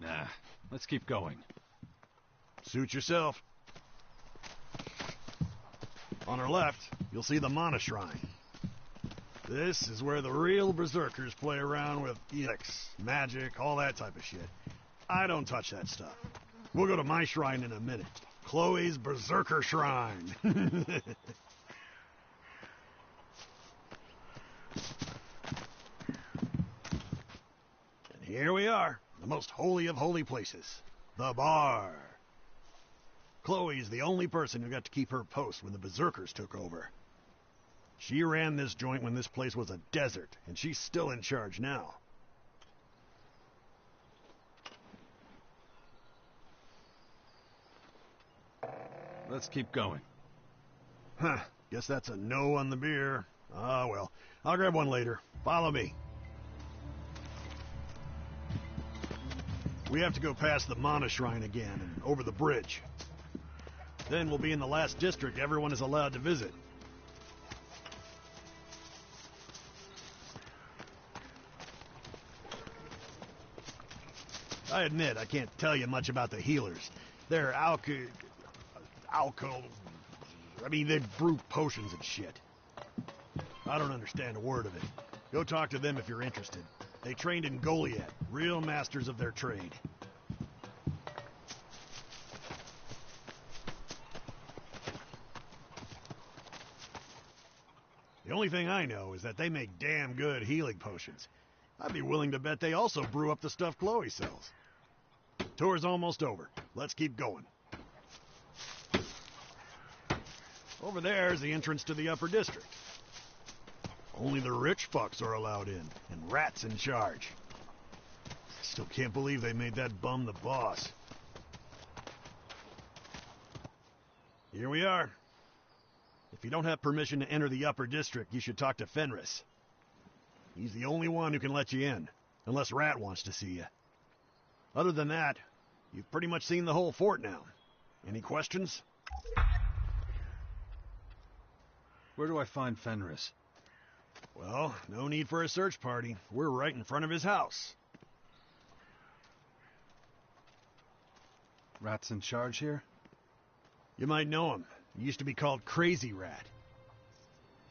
Speaker 4: Nah, let's keep going.
Speaker 5: Suit yourself. On our left, you'll see the Mana Shrine. This is where the real berserkers play around with Elex, magic, all that type of shit. I don't touch that stuff. We'll go to my shrine in a minute. Chloe's Berserker Shrine. And here we are, the most holy of holy places, the bar. Chloe's the only person who got to keep her post when the Berserkers took over. She ran this joint when this place was a desert, and she's still in charge now.
Speaker 4: Let's keep going.
Speaker 5: Huh, guess that's a no on the beer. Ah, well, I'll grab one later. Follow me. We have to go past the Mana Shrine again and over the bridge. Then we'll be in the last district everyone is allowed to visit. I admit I can't tell you much about the healers. They're they brew potions and shit. I don't understand a word of it. Go talk to them if you're interested. They trained in Goliath, real masters of their trade. The only thing I know is that they make damn good healing potions. I'd be willing to bet they also brew up the stuff Chloe sells. Tour's almost over. Let's keep going. Over there's the entrance to the upper district. Only the rich fucks are allowed in, and rats in charge. Still can't believe they made that bum the boss. Here we are. If you don't have permission to enter the upper district, you should talk to Fenris. He's the only one who can let you in, unless Rat wants to see you. Other than that, you've pretty much seen the whole fort now. Any questions?
Speaker 4: Where do I find Fenris?
Speaker 5: Well, no need for a search party. We're right in front of his house.
Speaker 4: Rat's in charge here?
Speaker 5: You might know him. He used to be called Crazy Rat.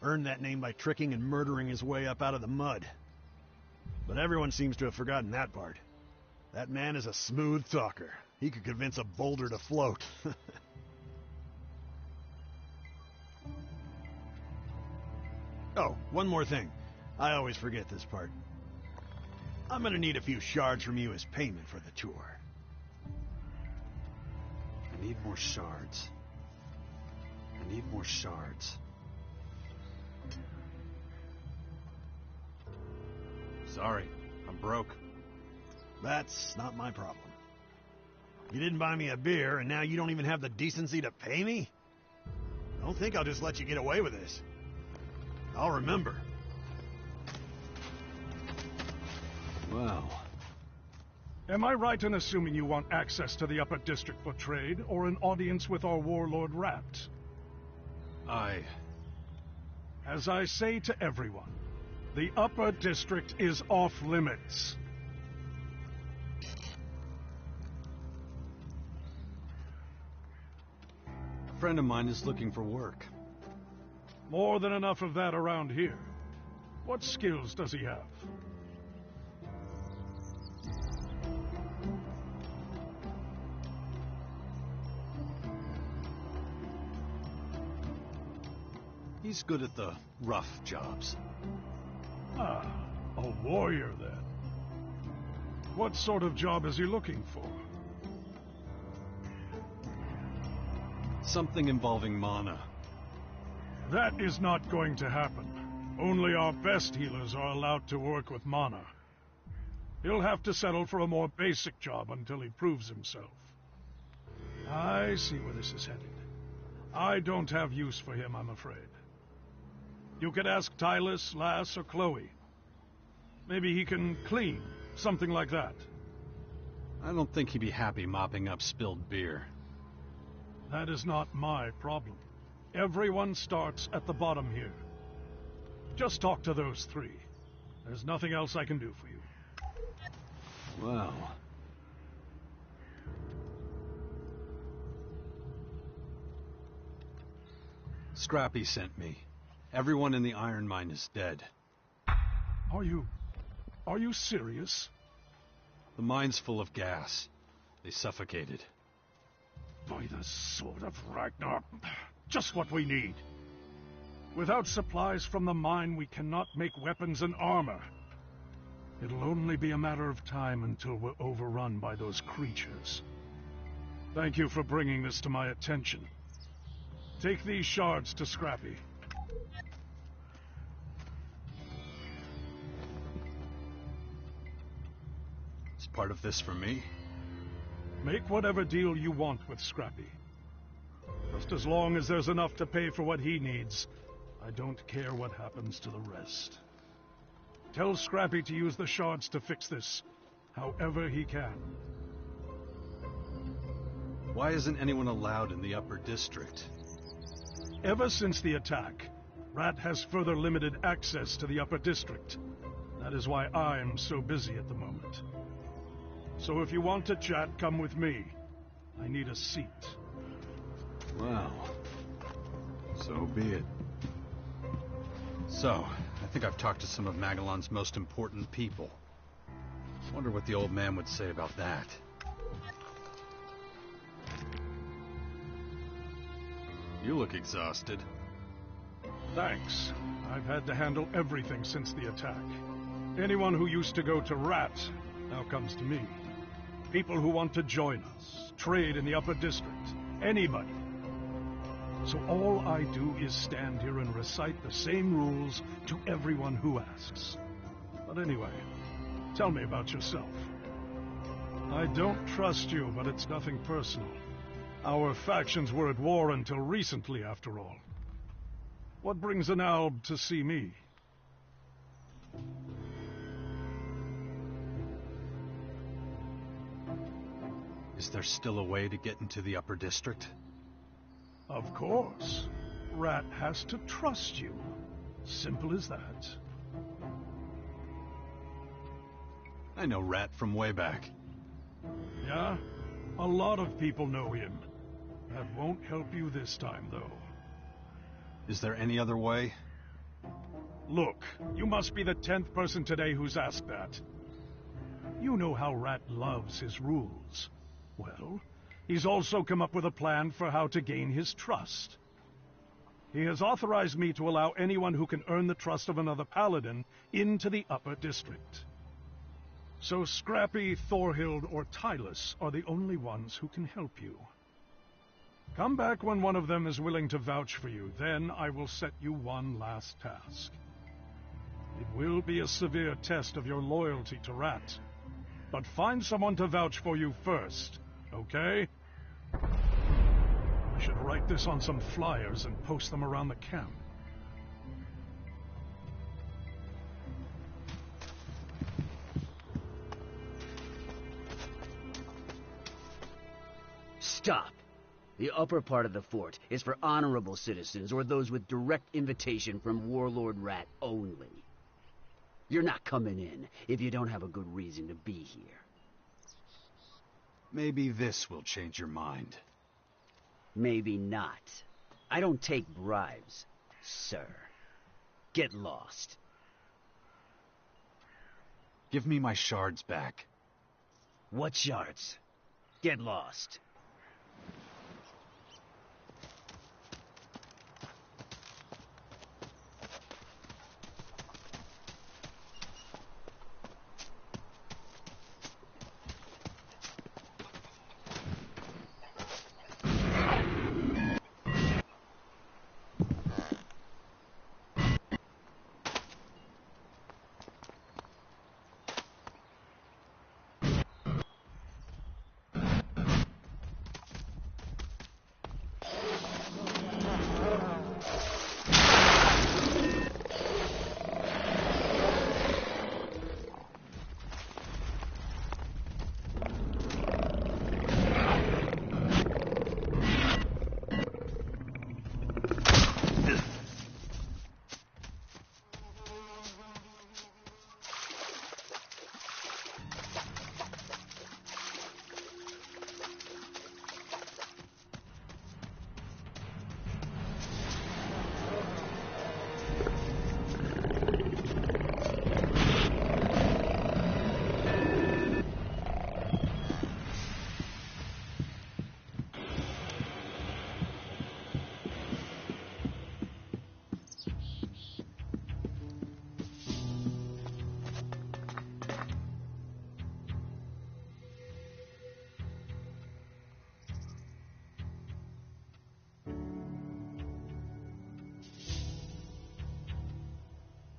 Speaker 5: Earned that name by tricking and murdering his way up out of the mud. But everyone seems to have forgotten that part. That man is a smooth talker. He could convince a boulder to float. Oh, one more thing. I always forget this part. I'm gonna need a few shards from you as payment for the tour.
Speaker 4: I need more shards. I need more shards. Sorry, I'm broke.
Speaker 5: That's not my problem. You didn't buy me a beer, and now you don't even have the decency to pay me? Don't think I'll just let you get away with this. I'll remember.
Speaker 4: Well.
Speaker 20: Am I right in assuming you want access to the Upper District for trade, or an audience with our warlord Rat? As I say to everyone, the Upper District is off limits.
Speaker 4: A friend of mine is looking for work.
Speaker 20: More than enough of that around here. What skills does he have?
Speaker 4: He's good at the rough jobs.
Speaker 20: Ah, a warrior then. What sort of job is he looking for?
Speaker 4: Something involving mana.
Speaker 20: That is not going to happen. Only our best healers are allowed to work with mana. He'll have to settle for a more basic job until he proves himself. I see where this is headed. I don't have use for him, I'm afraid. You could ask Tylis, Lass, or Chloe. Maybe he can clean, something like that.
Speaker 4: I don't think he'd be happy mopping up spilled beer.
Speaker 20: That is not my problem. Everyone starts at the bottom here. Just talk to those three. There's nothing else I can do for you.
Speaker 4: Well. Scrappy sent me. Everyone in the iron mine is dead.
Speaker 20: Are you serious?
Speaker 4: The mine's full of gas. They suffocated.
Speaker 20: By the sword of Ragnar. Just what we need. Without supplies from the mine, we cannot make weapons and armor. It'll only be a matter of time until we're overrun by those creatures. Thank you for bringing this to my attention. Take these shards to Scrappy.
Speaker 4: Is part of this for me?
Speaker 20: Make whatever deal you want with Scrappy. Just as long as there's enough to pay for what he needs, I don't care what happens to the rest. Tell Scrappy to use the shards to fix this, however he can.
Speaker 4: Why isn't anyone allowed in the Upper District?
Speaker 20: Ever since the attack, Rat has further limited access to the Upper District. That is why I'm so busy at the moment. So if you want to chat, come with me. I need a seat.
Speaker 4: Well, so be it. So, I think I've talked to some of Magellan's most important people. Wonder what the old man would say about that. You look exhausted.
Speaker 20: Thanks. I've had to handle everything since the attack. Anyone who used to go to Rat now comes to me. People who want to join us, trade in the Upper District, anybody. So all I do is stand here and recite the same rules to everyone who asks. But anyway, tell me about yourself. I don't trust you, but it's nothing personal. Our factions were at war until recently, after all. What brings an alb to see me?
Speaker 4: Is there still a way to get into the Upper District?
Speaker 20: Of course. Rat has to trust you. Simple as that.
Speaker 4: I know Rat from way back.
Speaker 20: Yeah? A lot of people know him. That won't help you this time, though.
Speaker 4: Is there any other way?
Speaker 20: Look, you must be the 10th person today who's asked that. You know how Rat loves his rules. Well, he's also come up with a plan for how to gain his trust. He has authorized me to allow anyone who can earn the trust of another paladin into the upper district. So Scrappy, Thorhild, or Tylus are the only ones who can help you. Come back when one of them is willing to vouch for you, then I will set you one last task. It will be a severe test of your loyalty to Rat, but find someone to vouch for you first, okay? I should write this on some flyers and post them around the camp.
Speaker 18: Stop! The upper part of the fort is for honorable citizens or those with direct invitation from Warlord Rat only. You're not coming in if you don't have a good reason to be here.
Speaker 4: Maybe this will change your mind.
Speaker 18: Maybe not. I don't take bribes, sir. Get lost.
Speaker 4: Give me my shards back.
Speaker 18: What shards? Get lost.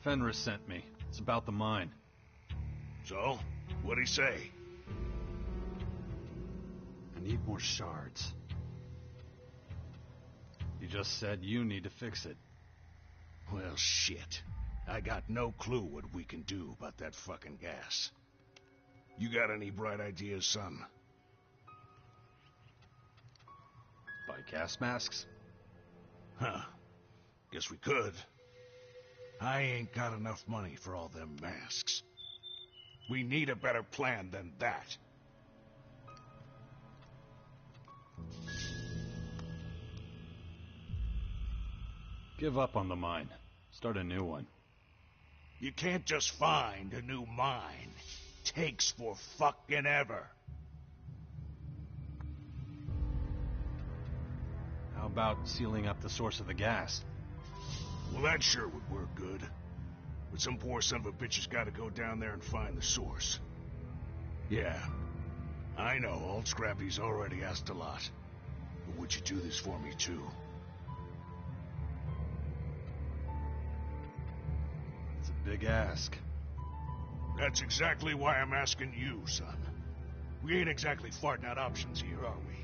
Speaker 4: Fenris sent me. It's about the mine.
Speaker 2: So? What'd he say?
Speaker 4: I need more shards. He just said you need to fix it.
Speaker 2: Well, shit. I got no clue what we can do about that fucking gas. You got any bright ideas, son?
Speaker 4: Buy gas masks?
Speaker 2: Huh. Guess we could. I ain't got enough money for all them masks. We need a better plan than that.
Speaker 4: Give up on the mine. Start a new one.
Speaker 2: You can't just find a new mine. Takes for fucking ever.
Speaker 4: How about sealing up the source of the gas?
Speaker 2: Well, that sure would work good. But some poor son of a bitch has got to go down there and find the source. Yeah, I know, old Scrappy's already asked a lot. But would you do this for me, too?
Speaker 4: It's a big ask.
Speaker 2: That's exactly why I'm asking you, son. We ain't exactly farting out options here, are we?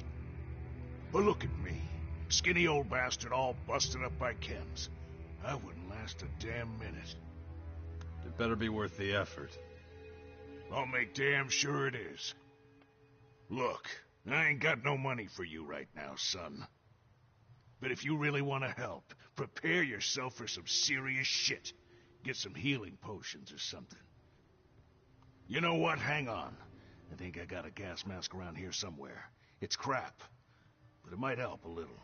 Speaker 2: But look at me. Skinny old bastard all busted up by chems. I wouldn't last a damn minute.
Speaker 4: It better be worth the effort.
Speaker 2: I'll make damn sure it is. Look, I ain't got no money for you right now, son. But if you really want to help, prepare yourself for some serious shit. Get some healing potions or something. You know what? Hang on. I think I got a gas mask around here somewhere. It's crap, but it might help a little.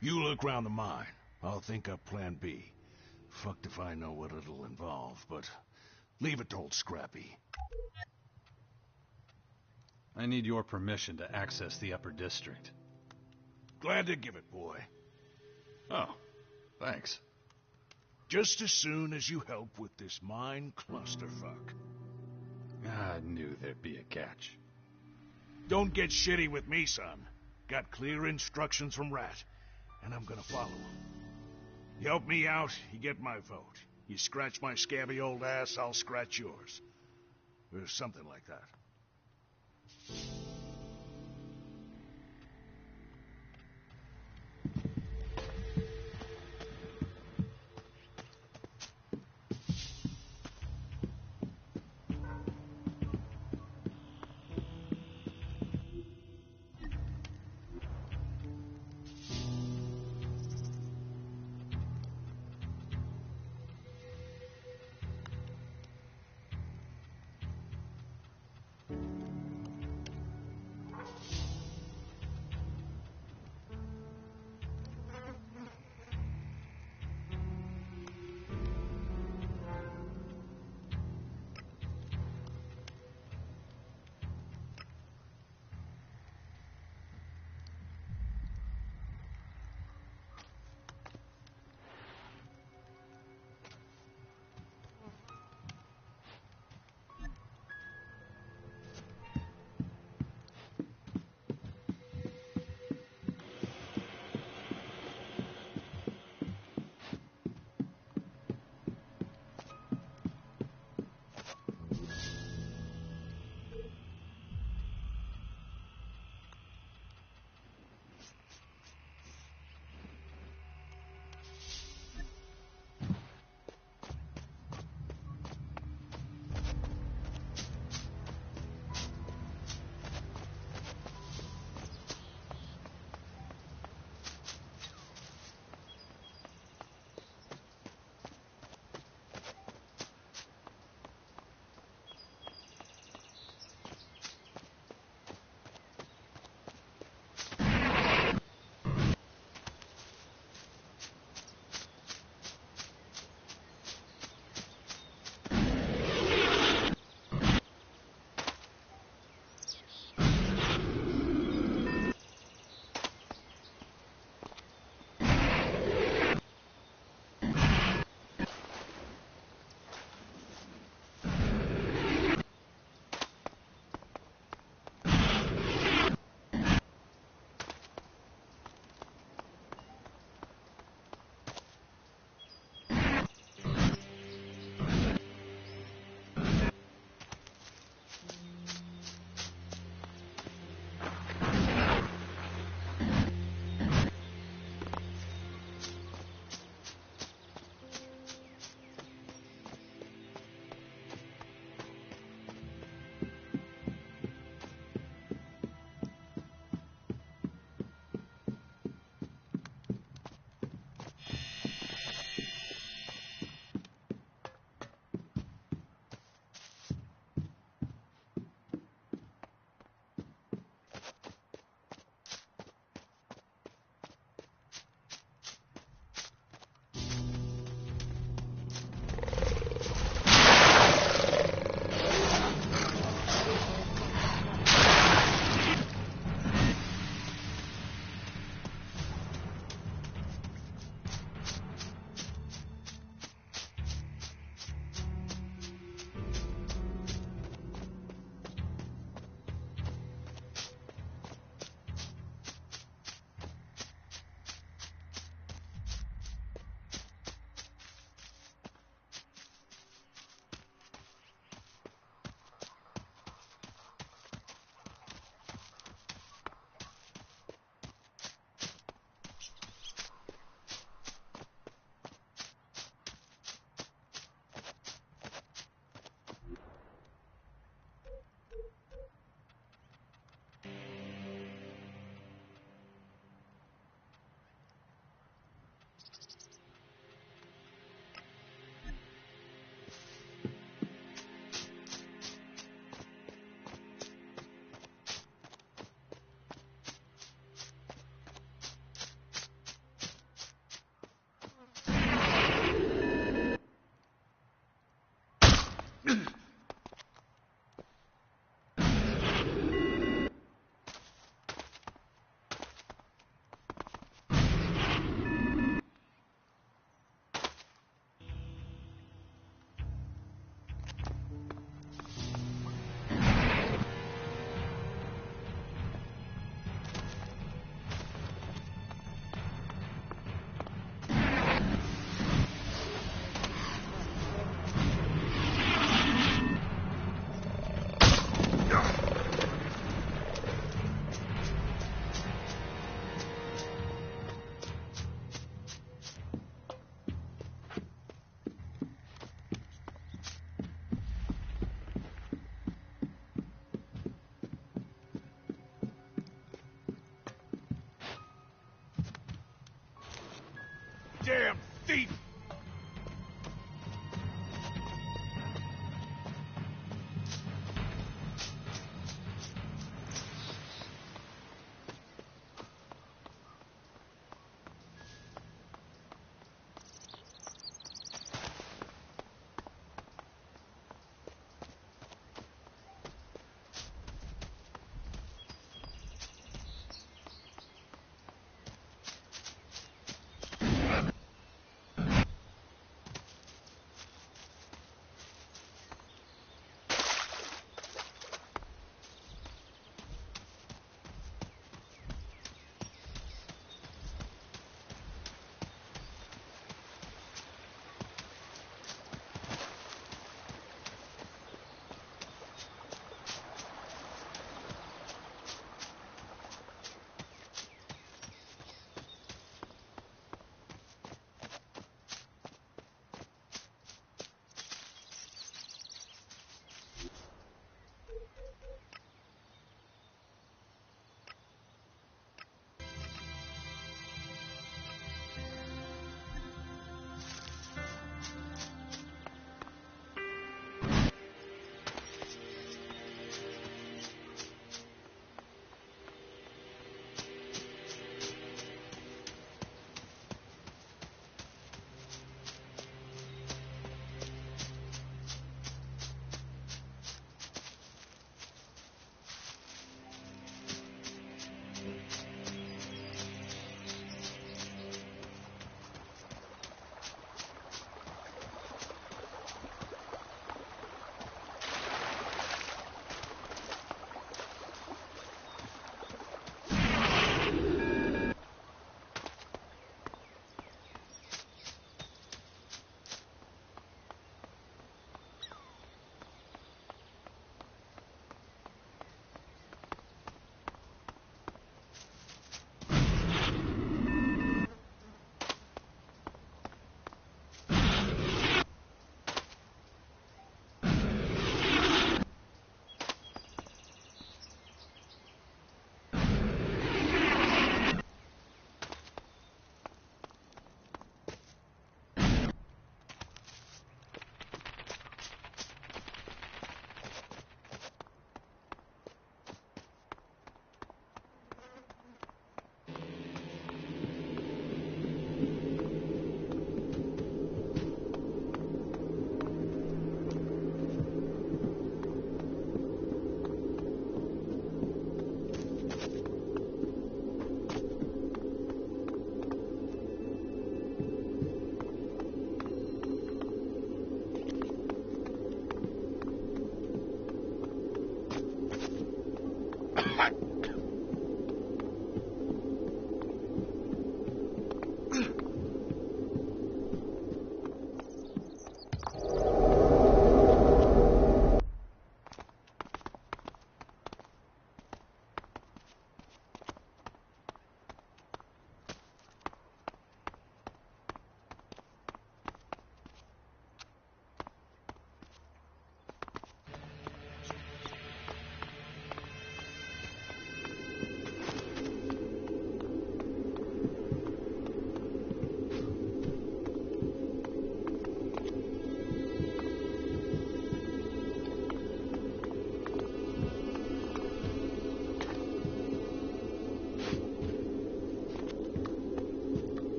Speaker 2: You look around the mine. I'll think up plan B. Fucked if I know what it'll involve, but leave it to old Scrappy.
Speaker 4: I need your permission to access the upper district.
Speaker 2: Glad to give it, boy.
Speaker 4: Oh, thanks.
Speaker 2: Just as soon as you help with this mine clusterfuck.
Speaker 4: I knew there'd be a catch.
Speaker 2: Don't get shitty with me, son. Got clear instructions from Rat, and I'm gonna follow them. You help me out, you get my vote. You scratch my scabby old ass, I'll scratch yours. Or something like that.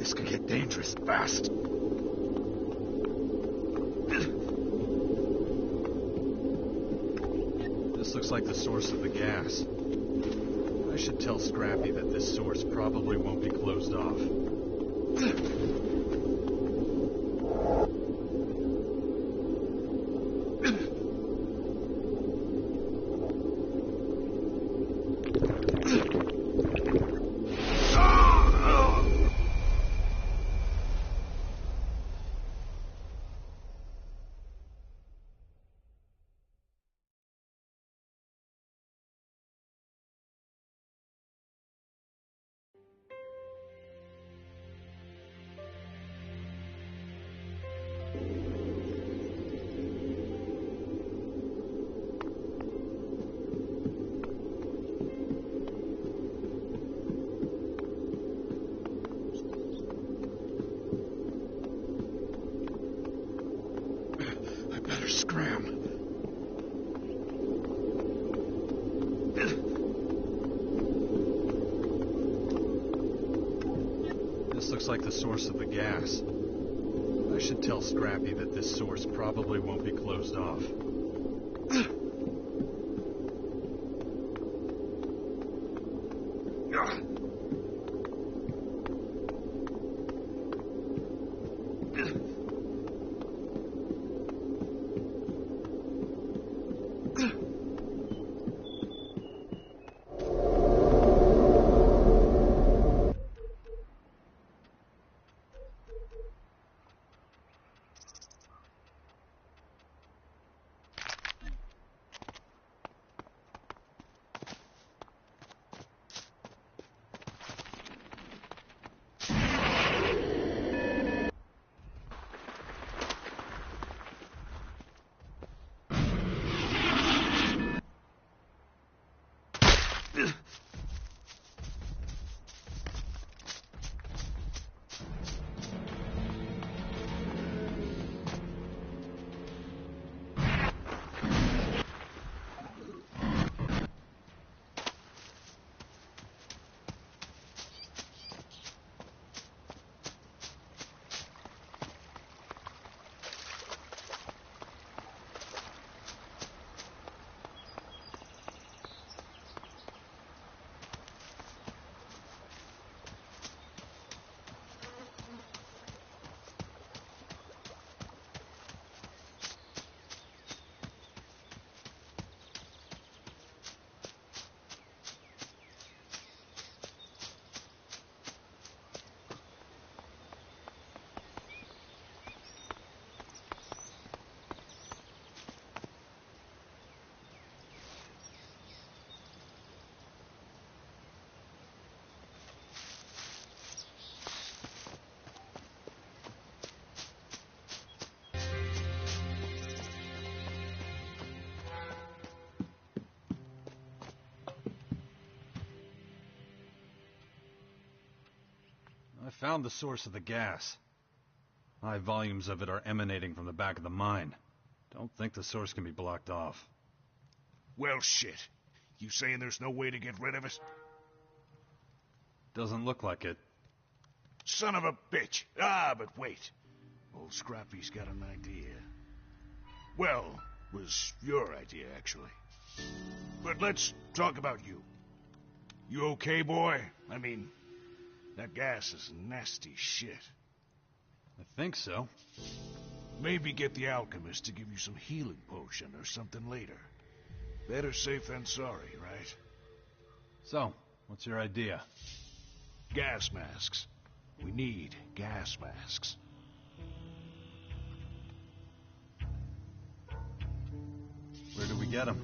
Speaker 20: This could get dangerous fast.
Speaker 4: This looks like the source of the gas. I should tell Scrappy that this source probably won't be closed off. This looks like the source of the gas. I should tell Scrappy that this source probably won't be closed off. I found the source of the gas. High volumes of it are emanating from the back of the mine. Don't think the source can be blocked off.
Speaker 2: Well, shit. You saying there's no way to get rid of it?
Speaker 4: Doesn't look like it.
Speaker 2: Son of a bitch. Ah, but wait. Old Scrappy's got an idea. Well, was your idea, actually. But let's talk about you. You okay, boy? I mean, that gas is nasty shit.
Speaker 4: I think so.
Speaker 2: Maybe get the alchemist to give you some healing potion or something later. Better safe than sorry, right?
Speaker 4: So, what's your idea?
Speaker 2: Gas masks. We need gas masks.
Speaker 4: Where do we get them?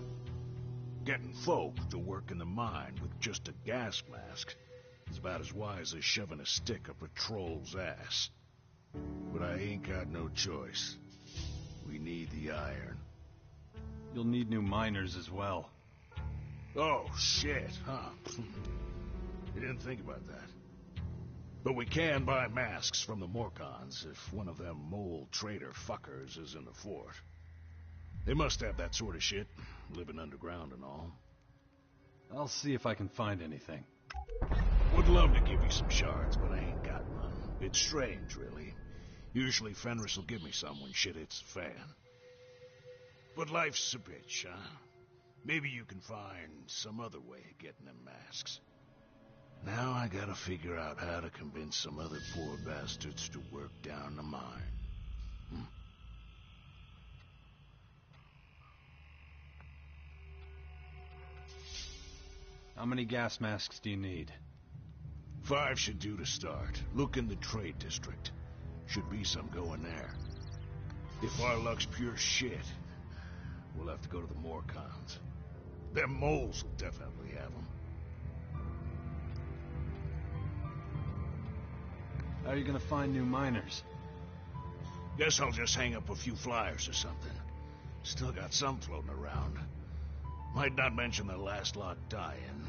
Speaker 2: Getting folk to work in the mine with just a gas mask is about as wise as shoving a stick up a troll's ass. But I ain't got no choice. We need the iron.
Speaker 4: You'll need new miners as well.
Speaker 2: Oh, shit, huh? You didn't think about that. But we can buy masks from the Morcons if one of them mole trader fuckers is in the fort. They must have that sort of shit, living underground and all.
Speaker 4: I'll see if I can find anything.
Speaker 2: Would love to give you some shards, but I ain't got none. It's strange, really. Usually Fenris will give me some when shit hits the fan. But life's a bitch, huh? Maybe you can find some other way of getting them masks. Now I gotta figure out how to convince some other poor bastards to work down the mine.
Speaker 4: How many gas masks do you need?
Speaker 2: 5 should do to start. Look in the trade district. Should be some going there. If our luck's pure shit, we'll have to go to the Morcons. Them moles will definitely have them.
Speaker 4: How are you gonna find new miners?
Speaker 2: Guess I'll just hang up a few flyers or something. Still got some floating around. Might not mention the last lot dying.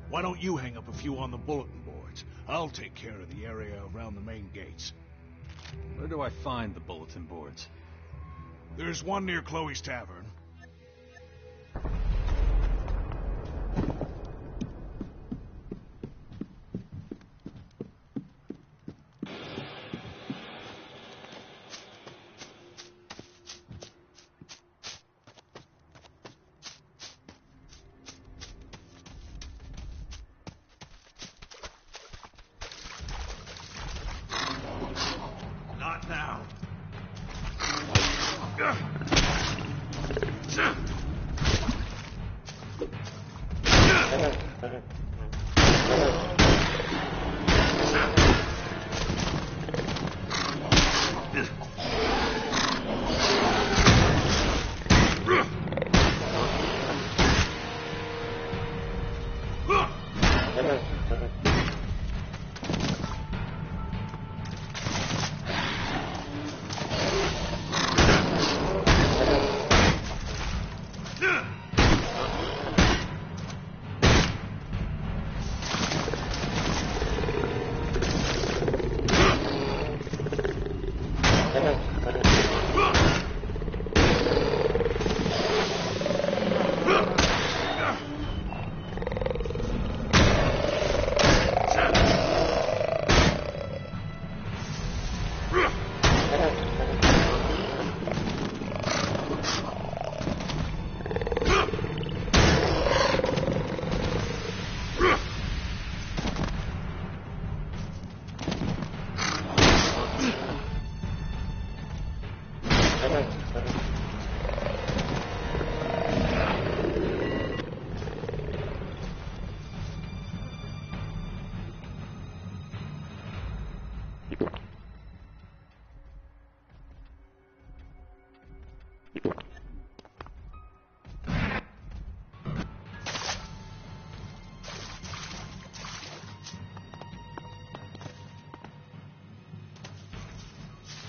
Speaker 2: Why don't you hang up a few on the bulletin boards? I'll take care of the area around the main gates.
Speaker 4: Where do I find the bulletin boards?
Speaker 2: There's one near Chloe's Tavern. Not now.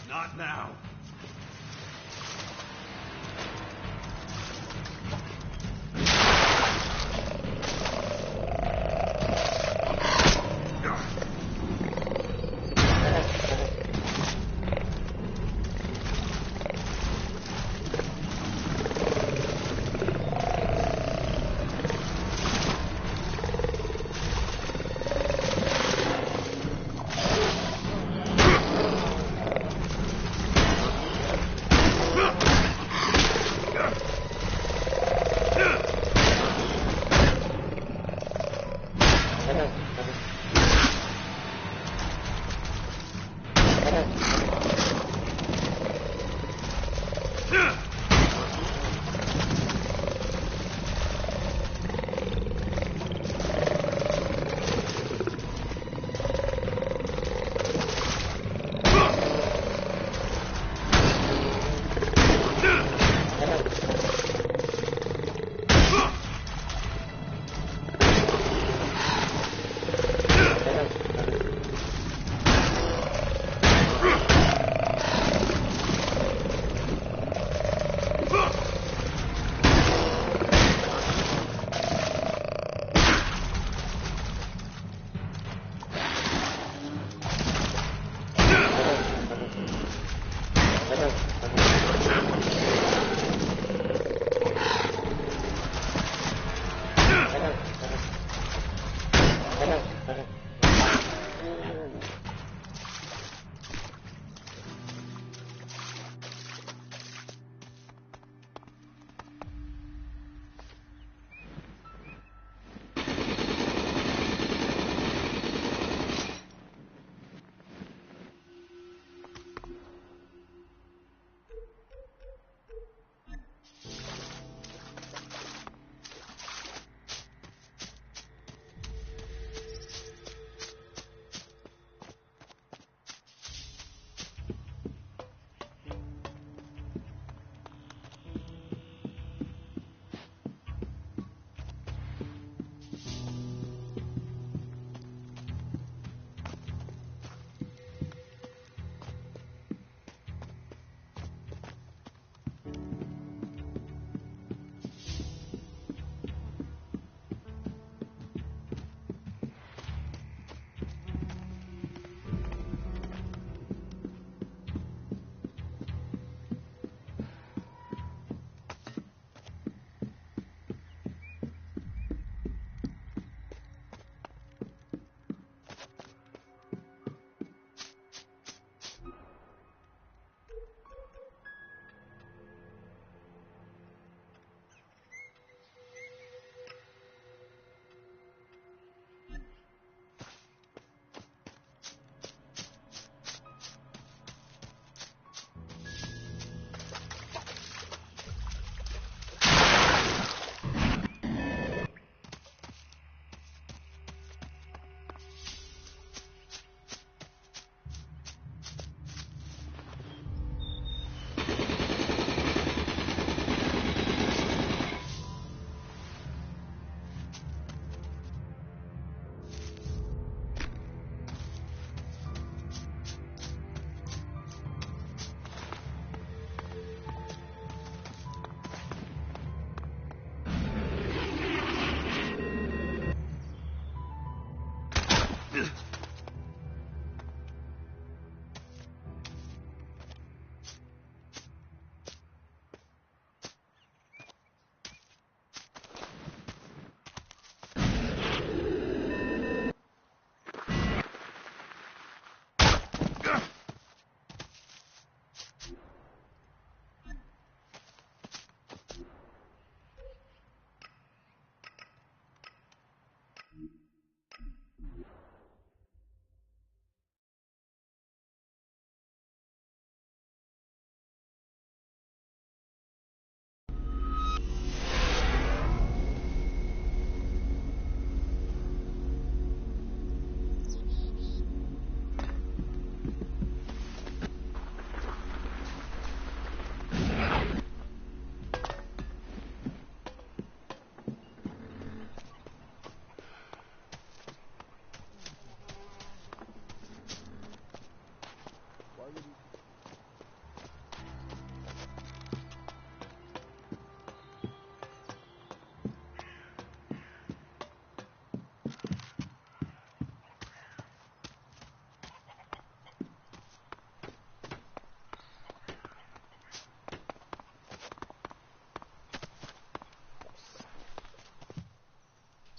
Speaker 2: Not now.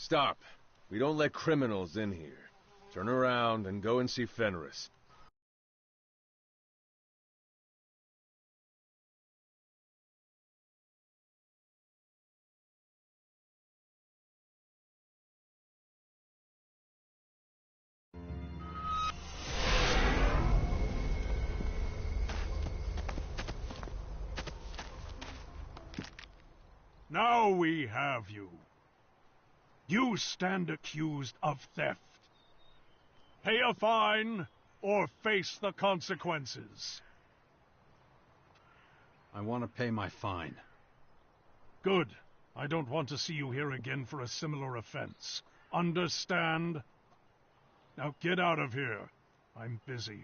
Speaker 21: Stop. We don't let criminals in here. Turn around and go and see Fenris.
Speaker 20: Now we have you. You stand accused of theft. Pay a fine or face the consequences.
Speaker 4: I want to pay my fine.
Speaker 20: Good. I don't want to see you here again for a similar offense. Understand? Now get out of here. I'm busy.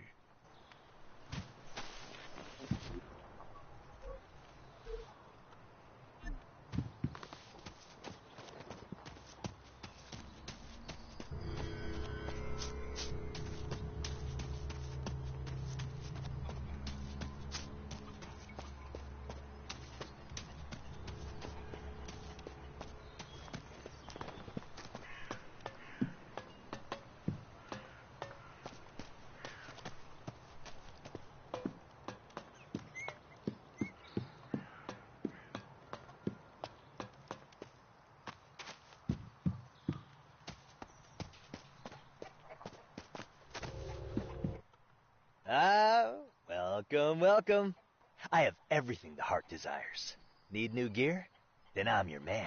Speaker 22: Ah, welcome, welcome. I have everything the heart desires. Need new gear? Then I'm your man.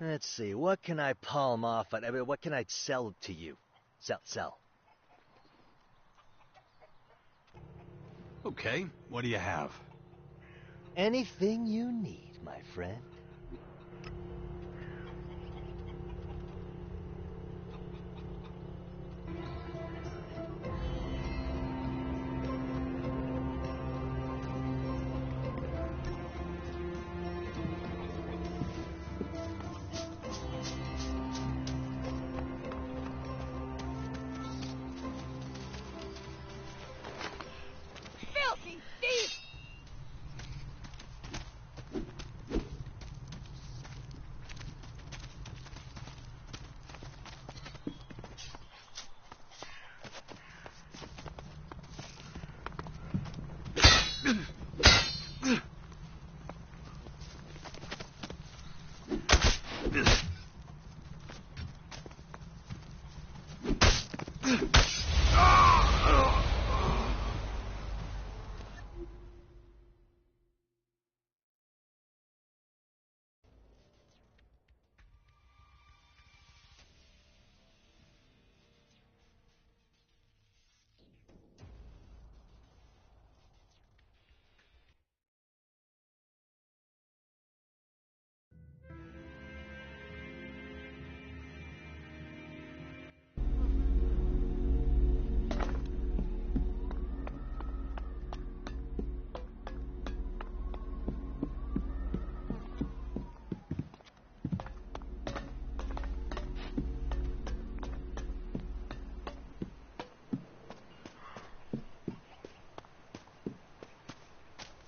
Speaker 22: Let's see, what can I palm off on? I mean, what can I sell to you? Sell.
Speaker 4: Okay, what do you have?
Speaker 22: Anything you need, my friend.
Speaker 14: Filthy thief!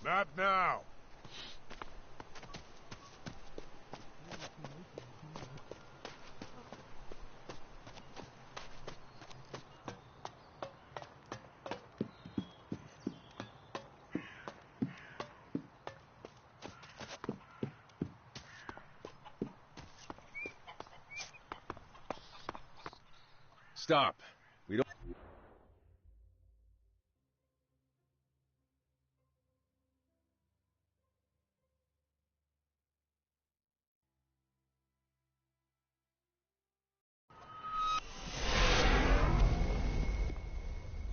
Speaker 7: Not now.
Speaker 21: Stop. We don't...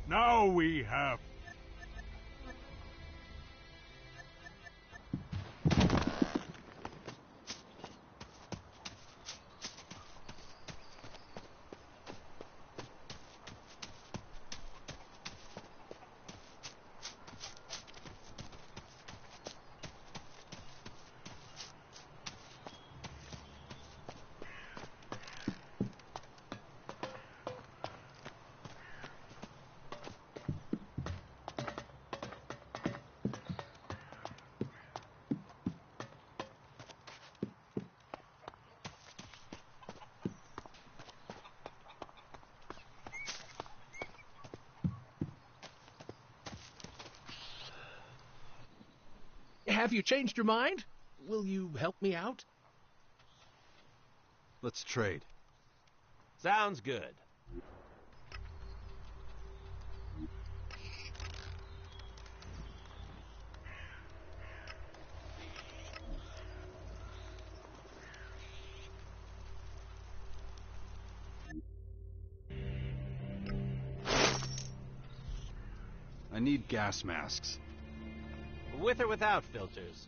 Speaker 20: Now we have...
Speaker 11: Have you changed your mind? Will you help me out?
Speaker 4: Let's trade.
Speaker 15: Sounds good.
Speaker 4: I need gas masks.
Speaker 15: With or without filters?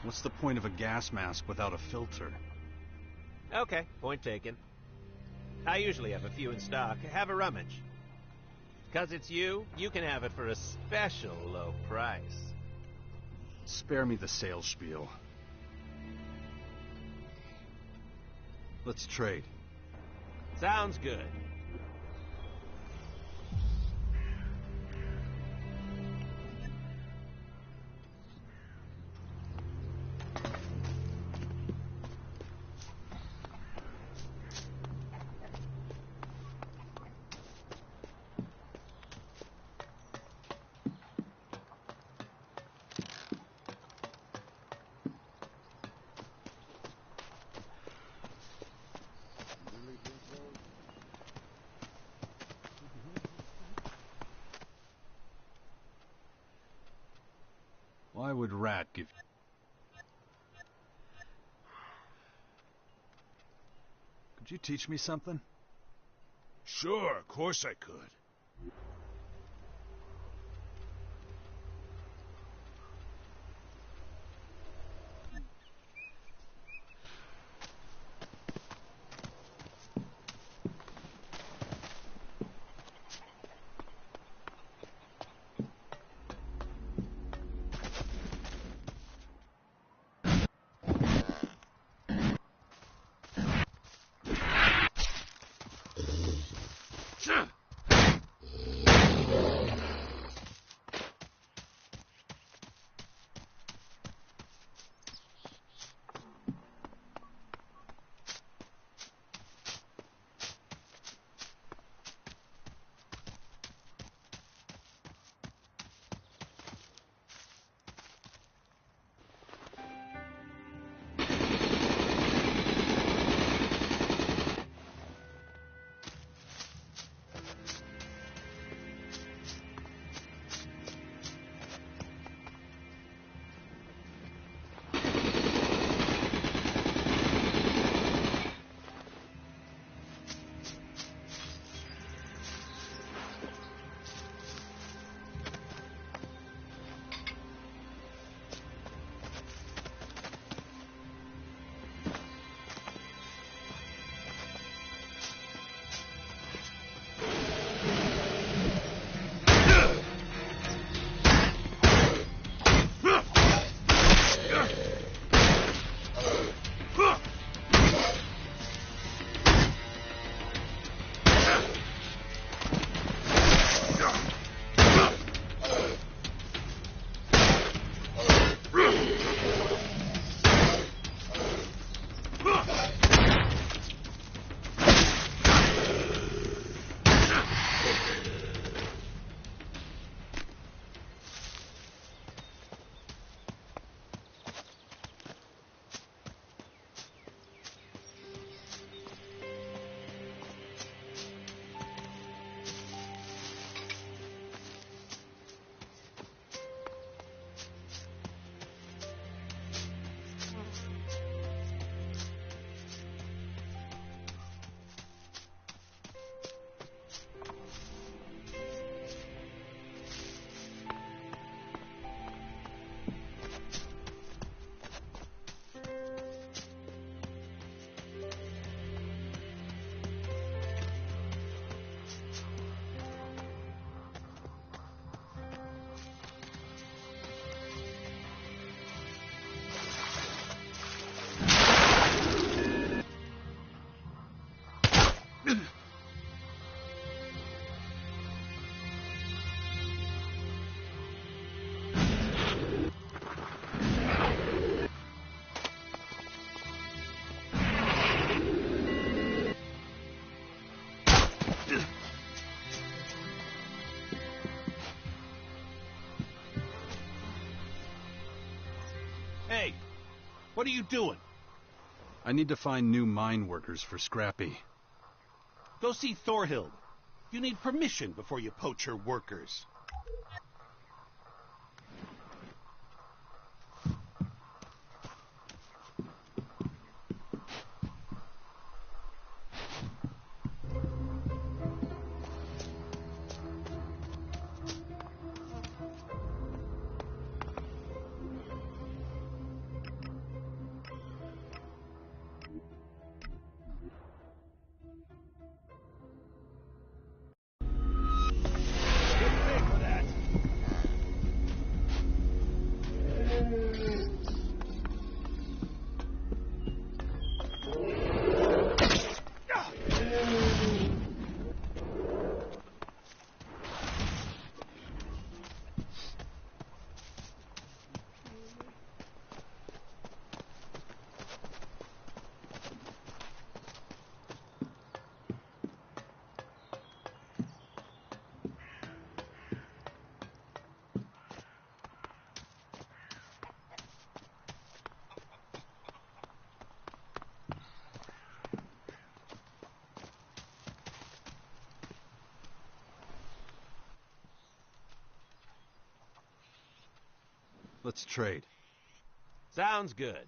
Speaker 4: What's the point of a gas mask without a filter?
Speaker 15: Okay, point taken. I usually have a few in stock. Have a rummage. 'Cause it's you, you can have it for a special low price.
Speaker 4: Spare me the sales spiel. Let's trade.
Speaker 15: Sounds good.
Speaker 4: Why would Rat give... Could you teach me something?
Speaker 2: Sure, of course I could.
Speaker 12: What are you doing?
Speaker 4: I need to find new mine workers for Scrappy.
Speaker 12: Go see Thorhild. You need permission before you poach her workers.
Speaker 4: Let's trade.
Speaker 15: Sounds good.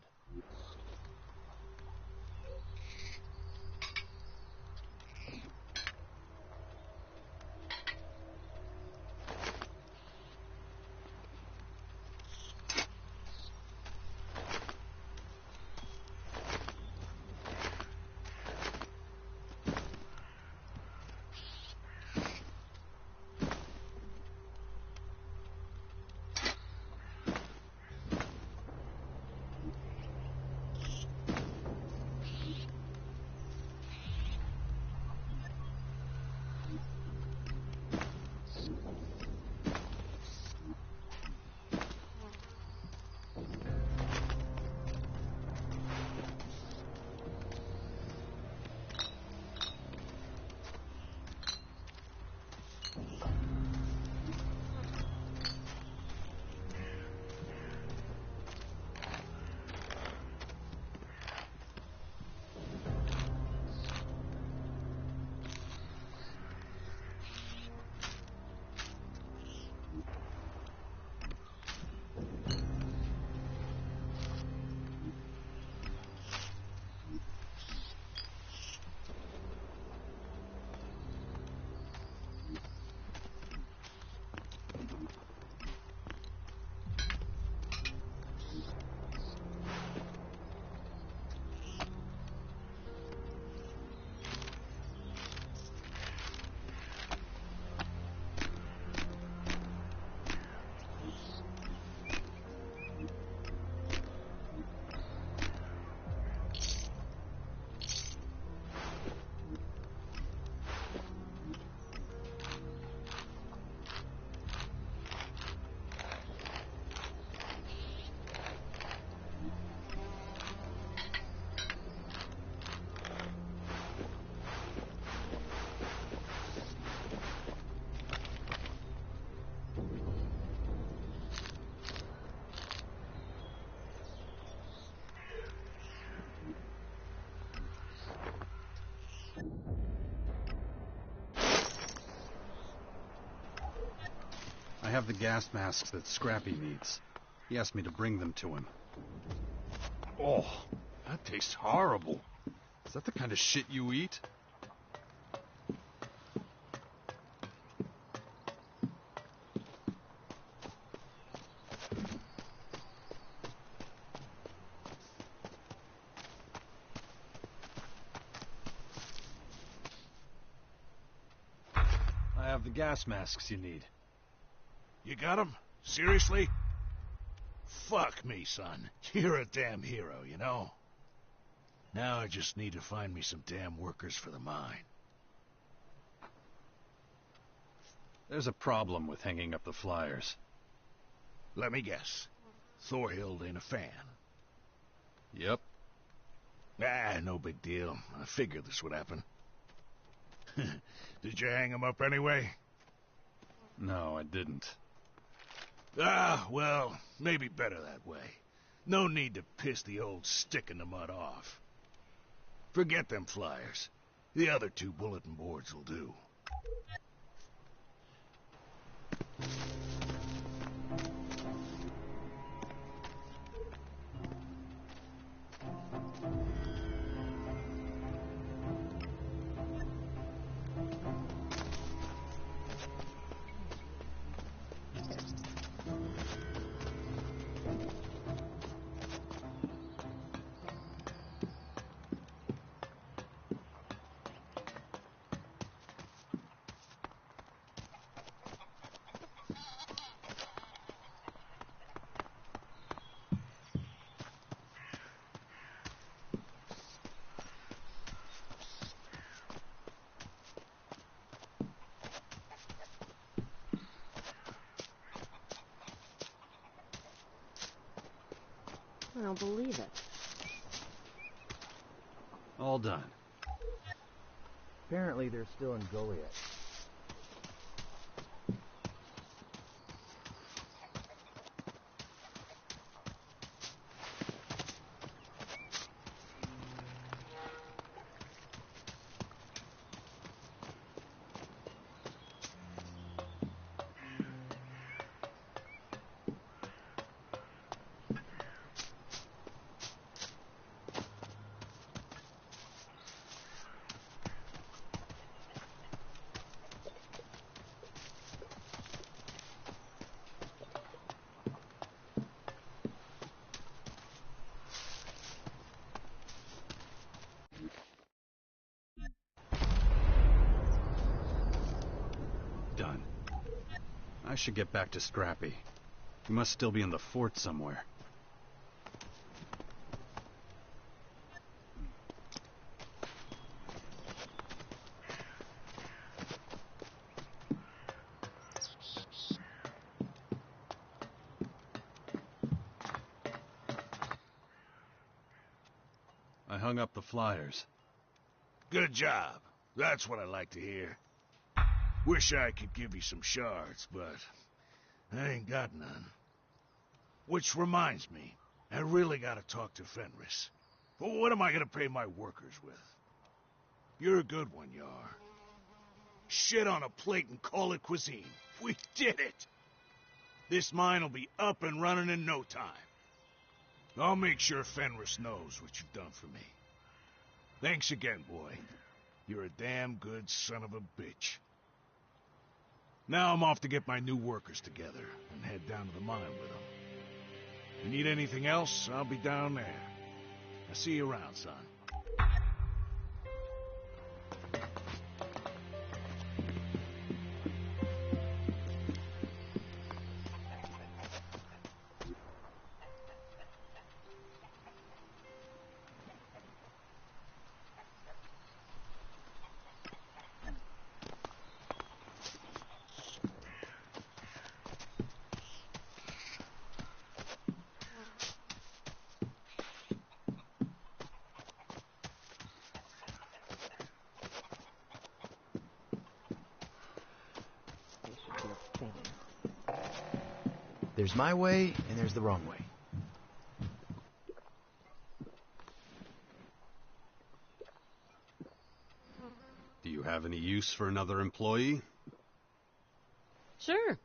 Speaker 4: I have the gas masks that Scrappy needs. He asked me to bring them to him.
Speaker 20: Oh, that tastes horrible. Is that the kind of shit you eat?
Speaker 4: I have the gas masks you need.
Speaker 2: You got him? Seriously? Fuck me, son. You're a damn hero, you know? Now I just need to find me some damn workers for the mine.
Speaker 4: There's a problem with hanging up the flyers.
Speaker 2: Let me guess. Thorhild ain't a fan.
Speaker 4: Yep.
Speaker 2: Ah, no big deal. I figured this would happen. Did you hang him up anyway?
Speaker 4: No, I didn't.
Speaker 2: Ah, well, maybe better that way. No need to piss the old stick in the mud off. Forget them flyers. The other 2 bulletin boards will do.
Speaker 16: I don't believe it.
Speaker 4: All done.
Speaker 3: Apparently they're still in Goliath.
Speaker 4: Done. I should get back to Scrappy. He must still be in the fort somewhere. I hung up the flyers.
Speaker 2: Good job. That's what I like to hear. Wish I could give you some shards, but I ain't got none. Which reminds me, I really gotta talk to Fenris. What am I gonna pay my workers with? You're a good one, you are. Shit on a plate and call it cuisine. We did it! This mine will be up and running in no time. I'll make sure Fenris knows what you've done for me. Thanks again, boy. You're a damn good son of a bitch. Now I'm off to get my new workers together and head down to the mine with them. If you need anything else, I'll be down there. I'll see you around, son.
Speaker 3: There's my way, and there's the wrong way.
Speaker 4: Do you have any use for another employee?
Speaker 16: Sure.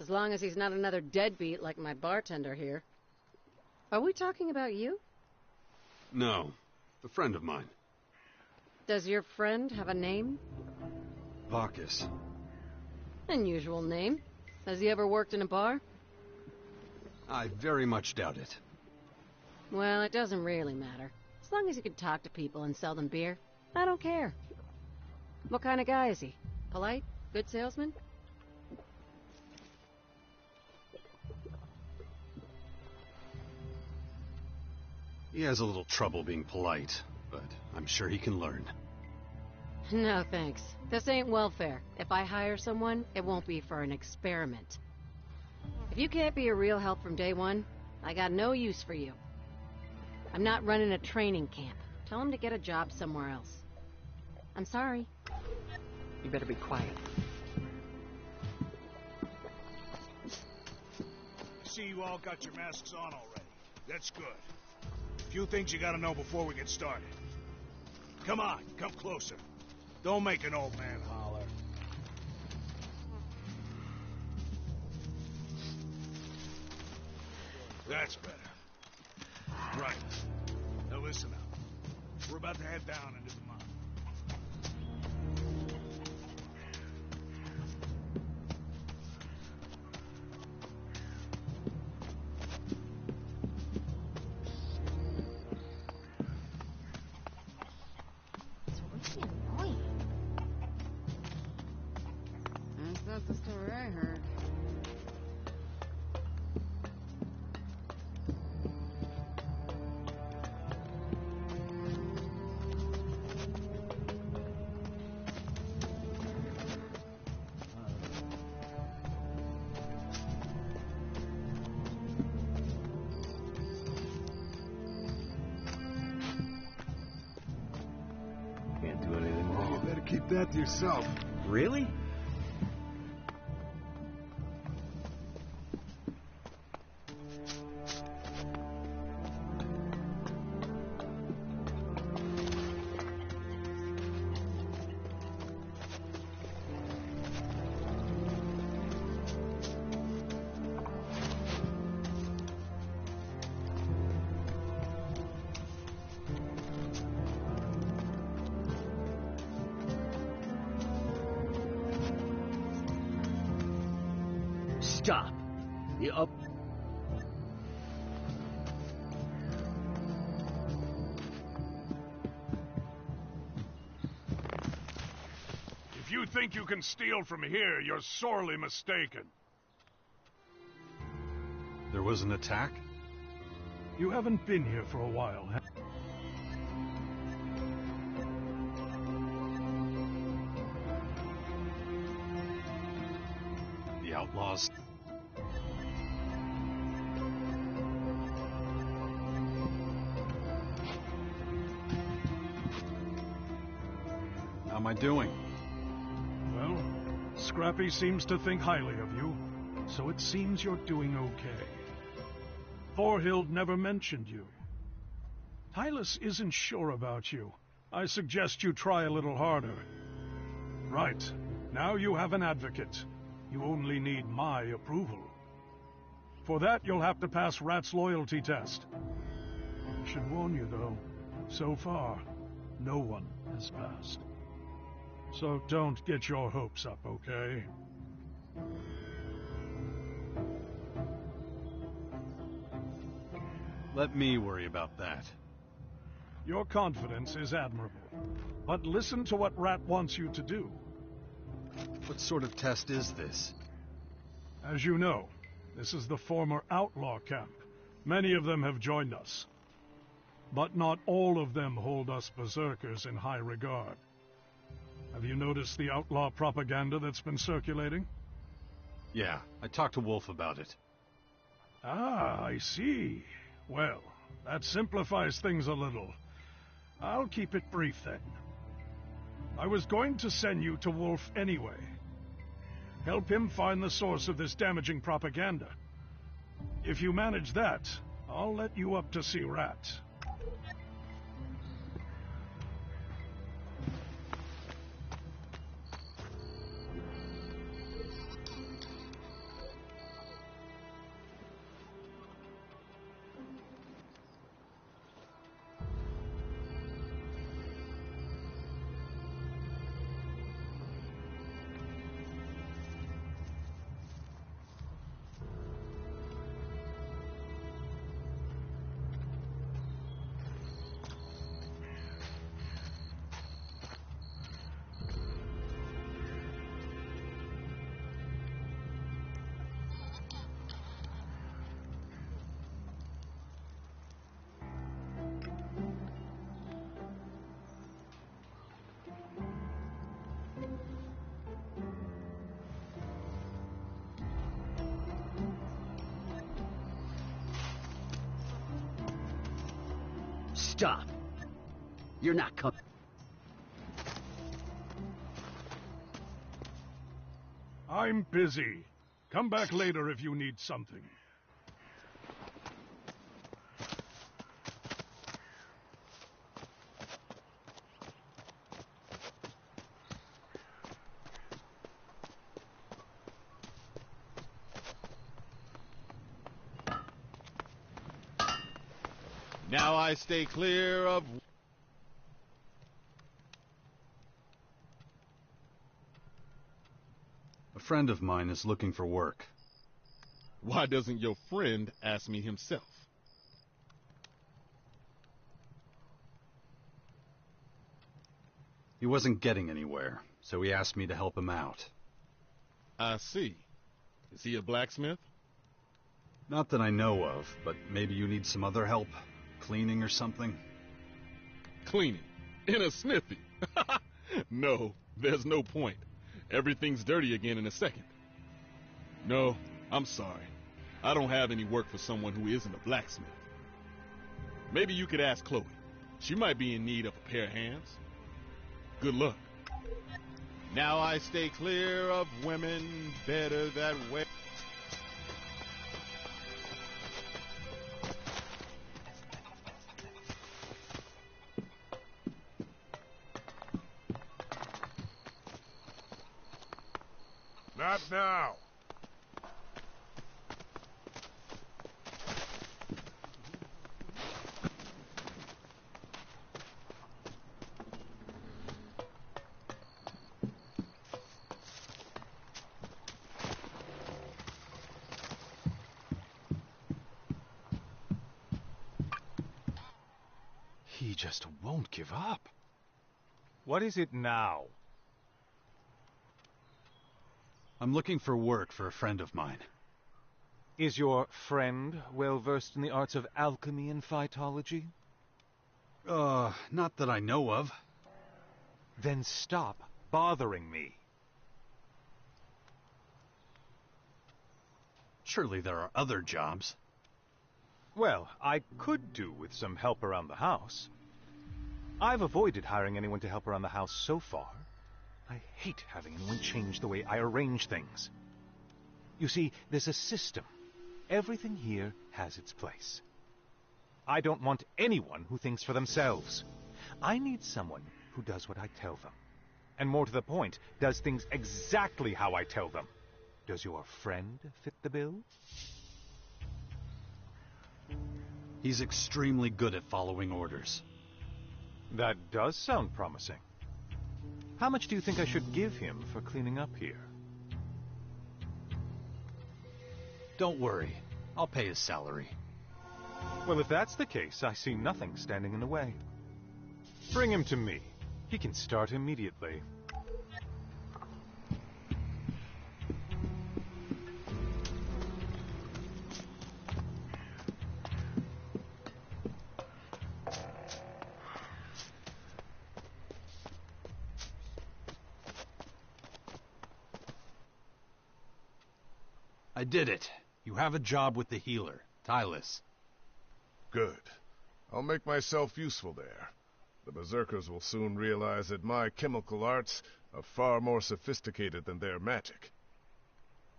Speaker 16: As long as he's not another deadbeat like my bartender here. Are we talking about you?
Speaker 4: No, a friend of mine.
Speaker 16: Does your friend have a name?
Speaker 4: Bacchus.
Speaker 16: Unusual name. Has he ever worked in a bar?
Speaker 4: I very much doubt it.
Speaker 16: Well, it doesn't really matter. As long as he can talk to people and sell them beer, I don't care. What kind of guy is he? Polite? Good salesman?
Speaker 4: He has a little trouble being polite, but I'm sure he can learn.
Speaker 16: No, thanks. This ain't welfare. If I hire someone, it won't be for an experiment. If you can't be a real help from day one, I got no use for you. I'm not running a training camp. Tell him to get a job somewhere else. I'm sorry. You better be quiet.
Speaker 2: See, you all got your masks on already. That's good. A few things you gotta know before we get started. Come on, come closer. Don't make an old man holler. That's better. Right. Now listen up. We're about to head down into the mine.
Speaker 6: It's really annoying.
Speaker 8: That's not the story I heard.
Speaker 21: Can't do anything wrong.
Speaker 9: You better keep that to yourself.
Speaker 18: Really? Stop. You up?
Speaker 20: If you think you can steal from here, you're sorely mistaken.
Speaker 4: There was an attack?
Speaker 20: You haven't been here for a while, have
Speaker 4: The outlaws? How am I doing?
Speaker 20: Well, Scrappy seems to think highly of you, so it seems you're doing okay. Thorhild never mentioned you. Hylas isn't sure about you. I suggest you try a little harder. Right. Now you have an advocate. You only need my approval. For that, you'll have to pass Rat's loyalty test. I should warn you, though, so far, no one has passed. So don't get your hopes up, okay?
Speaker 4: Let me worry about that.
Speaker 20: Your confidence is admirable. But listen to what Rat wants you to do.
Speaker 4: What sort of test is this?
Speaker 20: As you know, this is the former outlaw camp. Many of them have joined us. But not all of them hold us berserkers in high regard. Have you noticed the outlaw propaganda that's been circulating?
Speaker 4: Yeah, I talked to Wolf about it.
Speaker 20: Ah, I see. Well, that simplifies things a little. I'll keep it brief then. I was going to send you to Wolf anyway. Help him find the source of this damaging propaganda. If you manage that, I'll let you up to see Rat.
Speaker 18: Stop. You're not coming.
Speaker 20: I'm busy. Come back later if you need something.
Speaker 12: Now I stay clear of...
Speaker 4: A friend of mine is looking for work.
Speaker 12: Why doesn't your friend ask me himself?
Speaker 4: He wasn't getting anywhere, so he asked me to help him out.
Speaker 12: I see. Is he a blacksmith?
Speaker 4: Not that I know of, but maybe you need some other help? Cleaning or something?
Speaker 12: Cleaning? In a smithy? No, there's no point. Everything's dirty again in a second. No, I'm sorry. I don't have any work for someone who isn't a blacksmith. Maybe you could ask Chloe. She might be in need of a pair of hands. Good luck. Now I stay clear of women better that way.
Speaker 7: Not now.
Speaker 4: He just won't give up. What is it now? I'm looking for work for a friend of mine.
Speaker 10: Is your friend well versed in the arts of alchemy and phytology?
Speaker 4: Not that I know of.
Speaker 10: Then stop bothering me.
Speaker 4: Surely there are other jobs.
Speaker 10: Well, I could do with some help around the house. I've avoided hiring anyone to help around the house so far. I hate having anyone change the way I arrange things. You see, there's a system. Everything here has its place. I don't want anyone who thinks for themselves. I need someone who does what I tell them. And more to the point, does things exactly how I tell them. Does your friend fit the bill?
Speaker 4: He's extremely good at following orders.
Speaker 10: That does sound promising. How much do you think I should give him for cleaning up here?
Speaker 4: Don't worry. I'll pay his salary.
Speaker 10: Well, if that's the case, I see nothing standing in the way. Bring him to me. He can start immediately.
Speaker 4: I did it. You have a job with the healer, Tylus.
Speaker 7: Good. I'll make myself useful there. The Berserkers will soon realize that my chemical arts are far more sophisticated than their magic.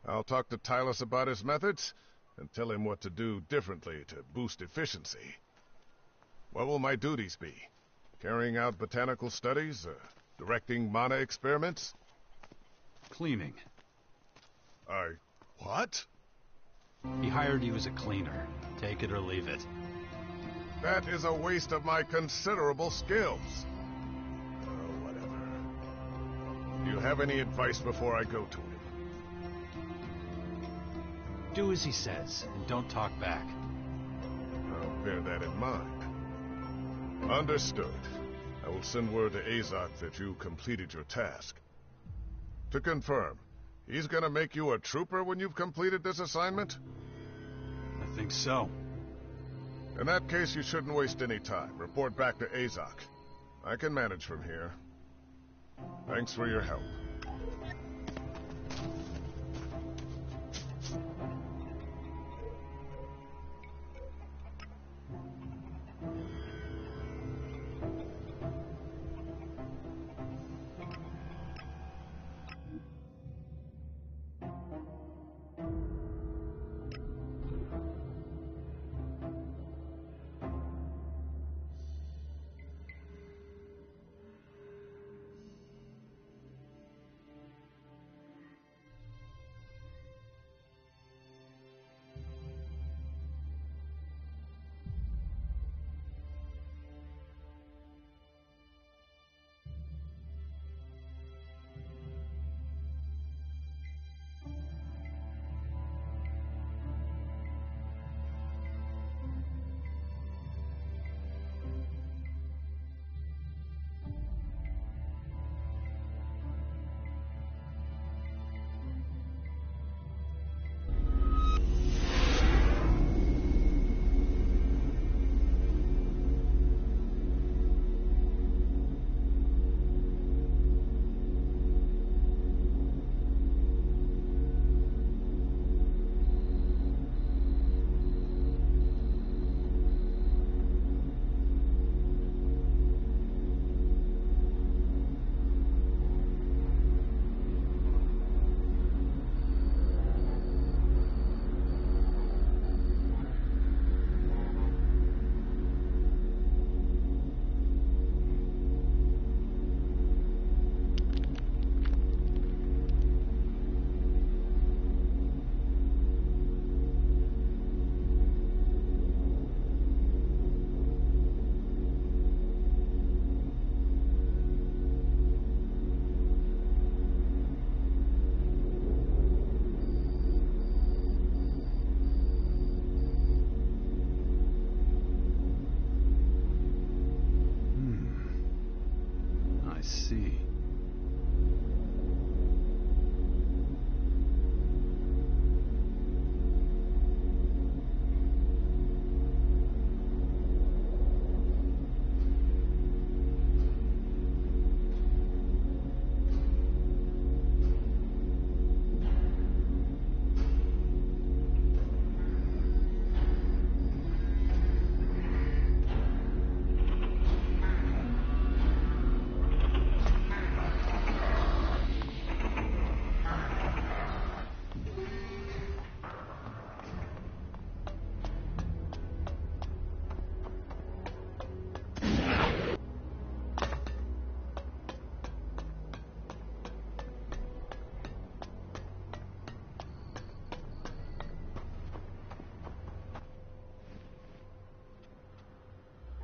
Speaker 7: I'll talk to Tylus about his methods, and tell him what to do differently to boost efficiency. What will my duties be? Carrying out botanical studies? Directing mana experiments?
Speaker 4: Cleaning.
Speaker 7: What?
Speaker 4: He hired you as a cleaner. Take it or leave it.
Speaker 7: That is a waste of my considerable skills. Whatever. Do you have any advice before I go to him?
Speaker 4: Do as he says, and don't talk back.
Speaker 7: I'll bear that in mind. Understood. I will send word to Azok that you completed your task. To confirm, he's gonna make you a trooper when you've completed this assignment?
Speaker 4: I think so.
Speaker 7: In that case, you shouldn't waste any time. Report back to Azok. I can manage from here. Thanks for your help.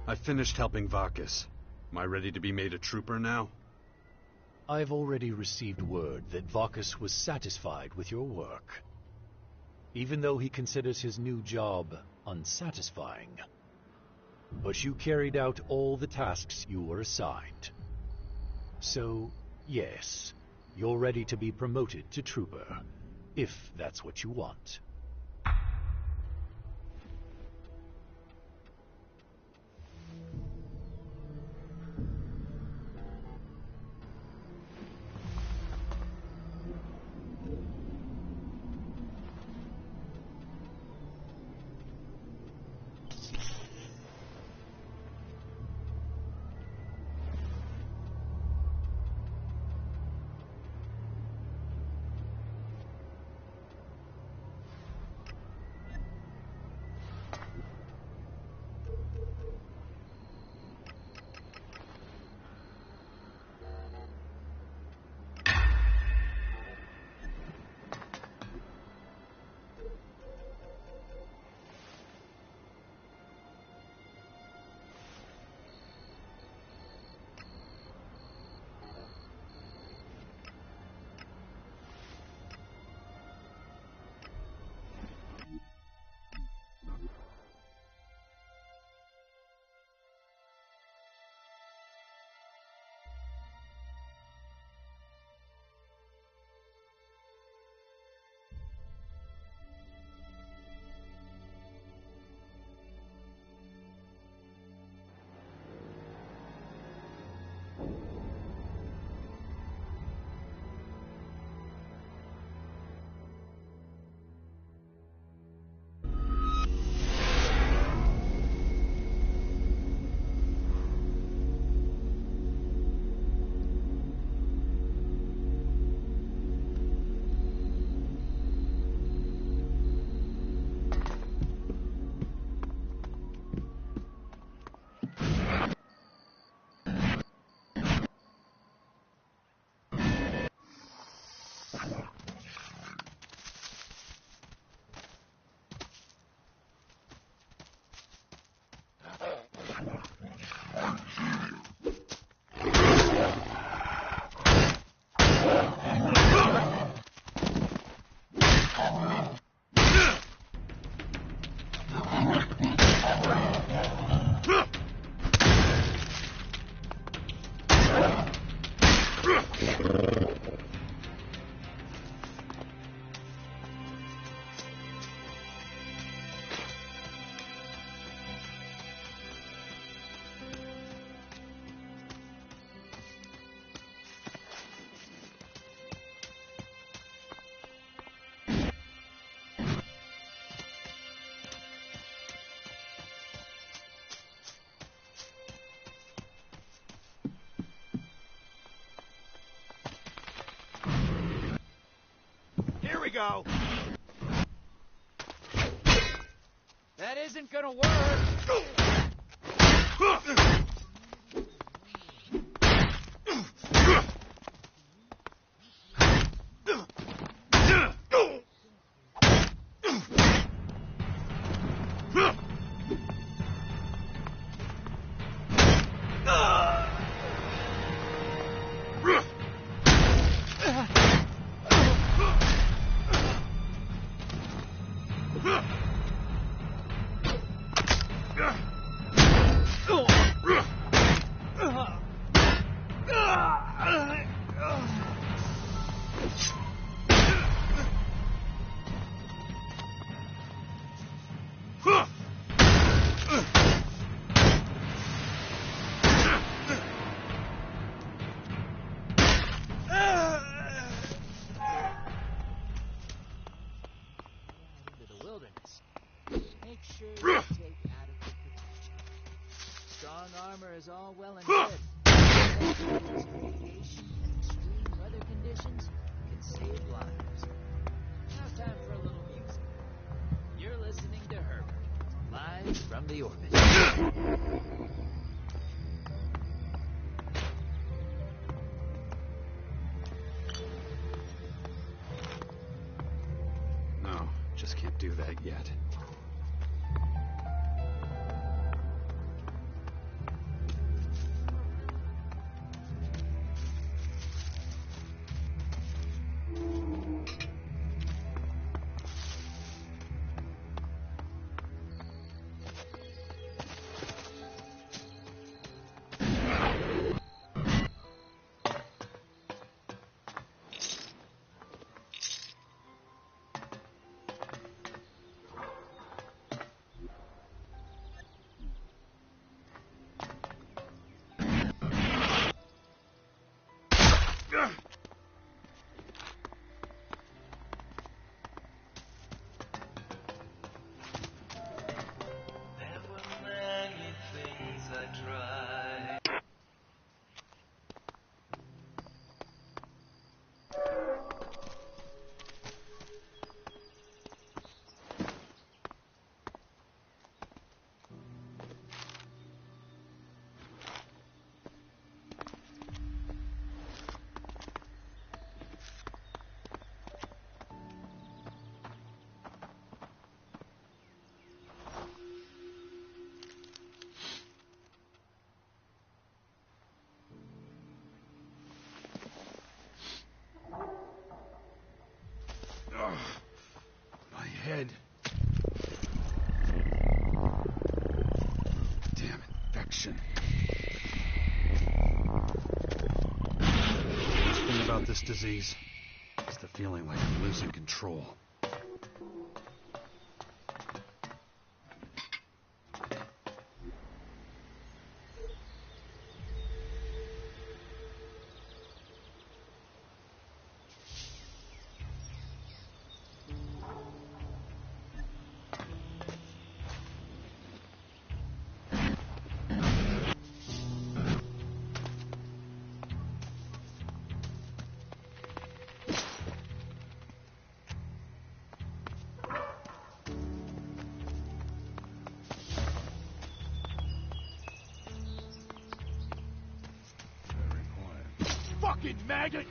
Speaker 1: I finished helping Vakis. Am I ready to be made a trooper now?
Speaker 13: I've already received word that Vakis was satisfied with your work, even though he considers his new job unsatisfying. But you carried out all the tasks you were assigned. So, yes, you're ready to be promoted to trooper, if that's what you want.
Speaker 23: Here we go.
Speaker 19: That isn't gonna work.
Speaker 24: Make sure you take adequate protection. Strong armor is all well and good. Radiation and extreme weather conditions can save lives. Now time for a little music. You're listening to Herbert, live from the orbit.
Speaker 1: No, just can't do that yet. disease. It's the feeling like I'm losing control.
Speaker 2: Fucking maggot!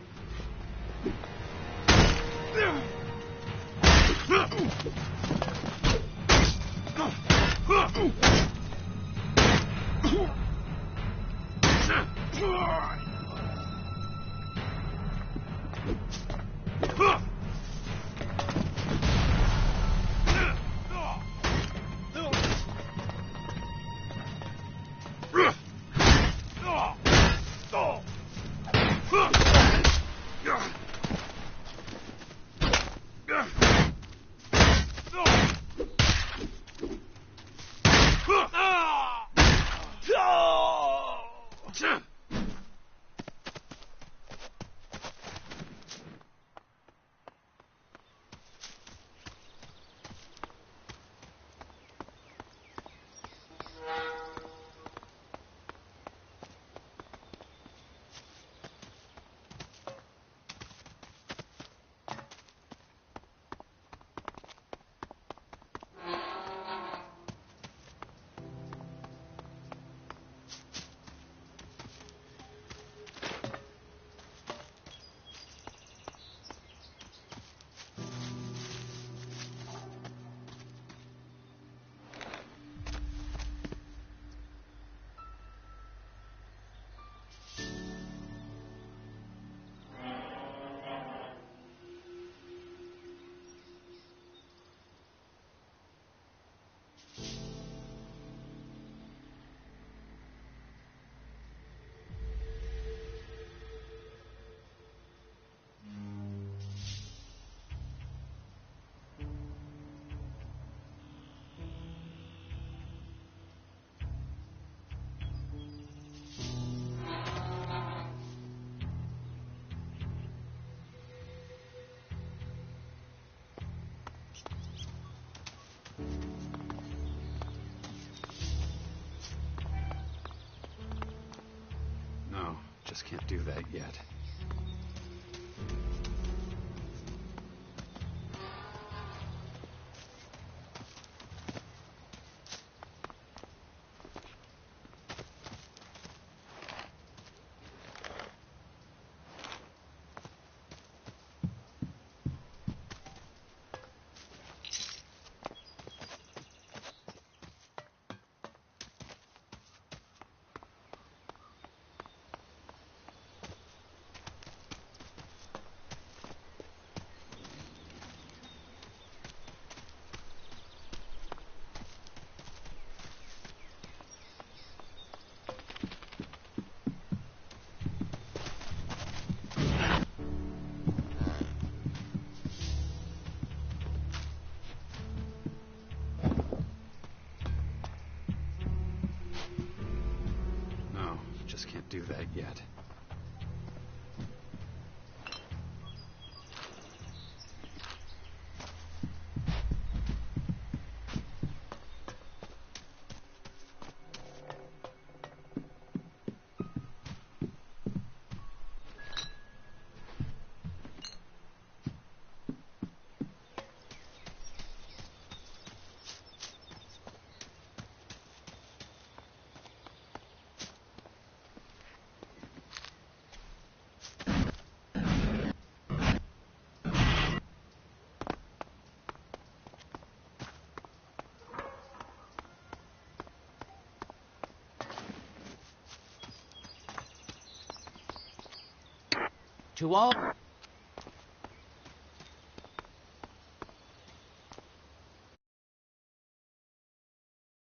Speaker 1: No, just can't do that yet. No, just can't do that yet.
Speaker 19: To all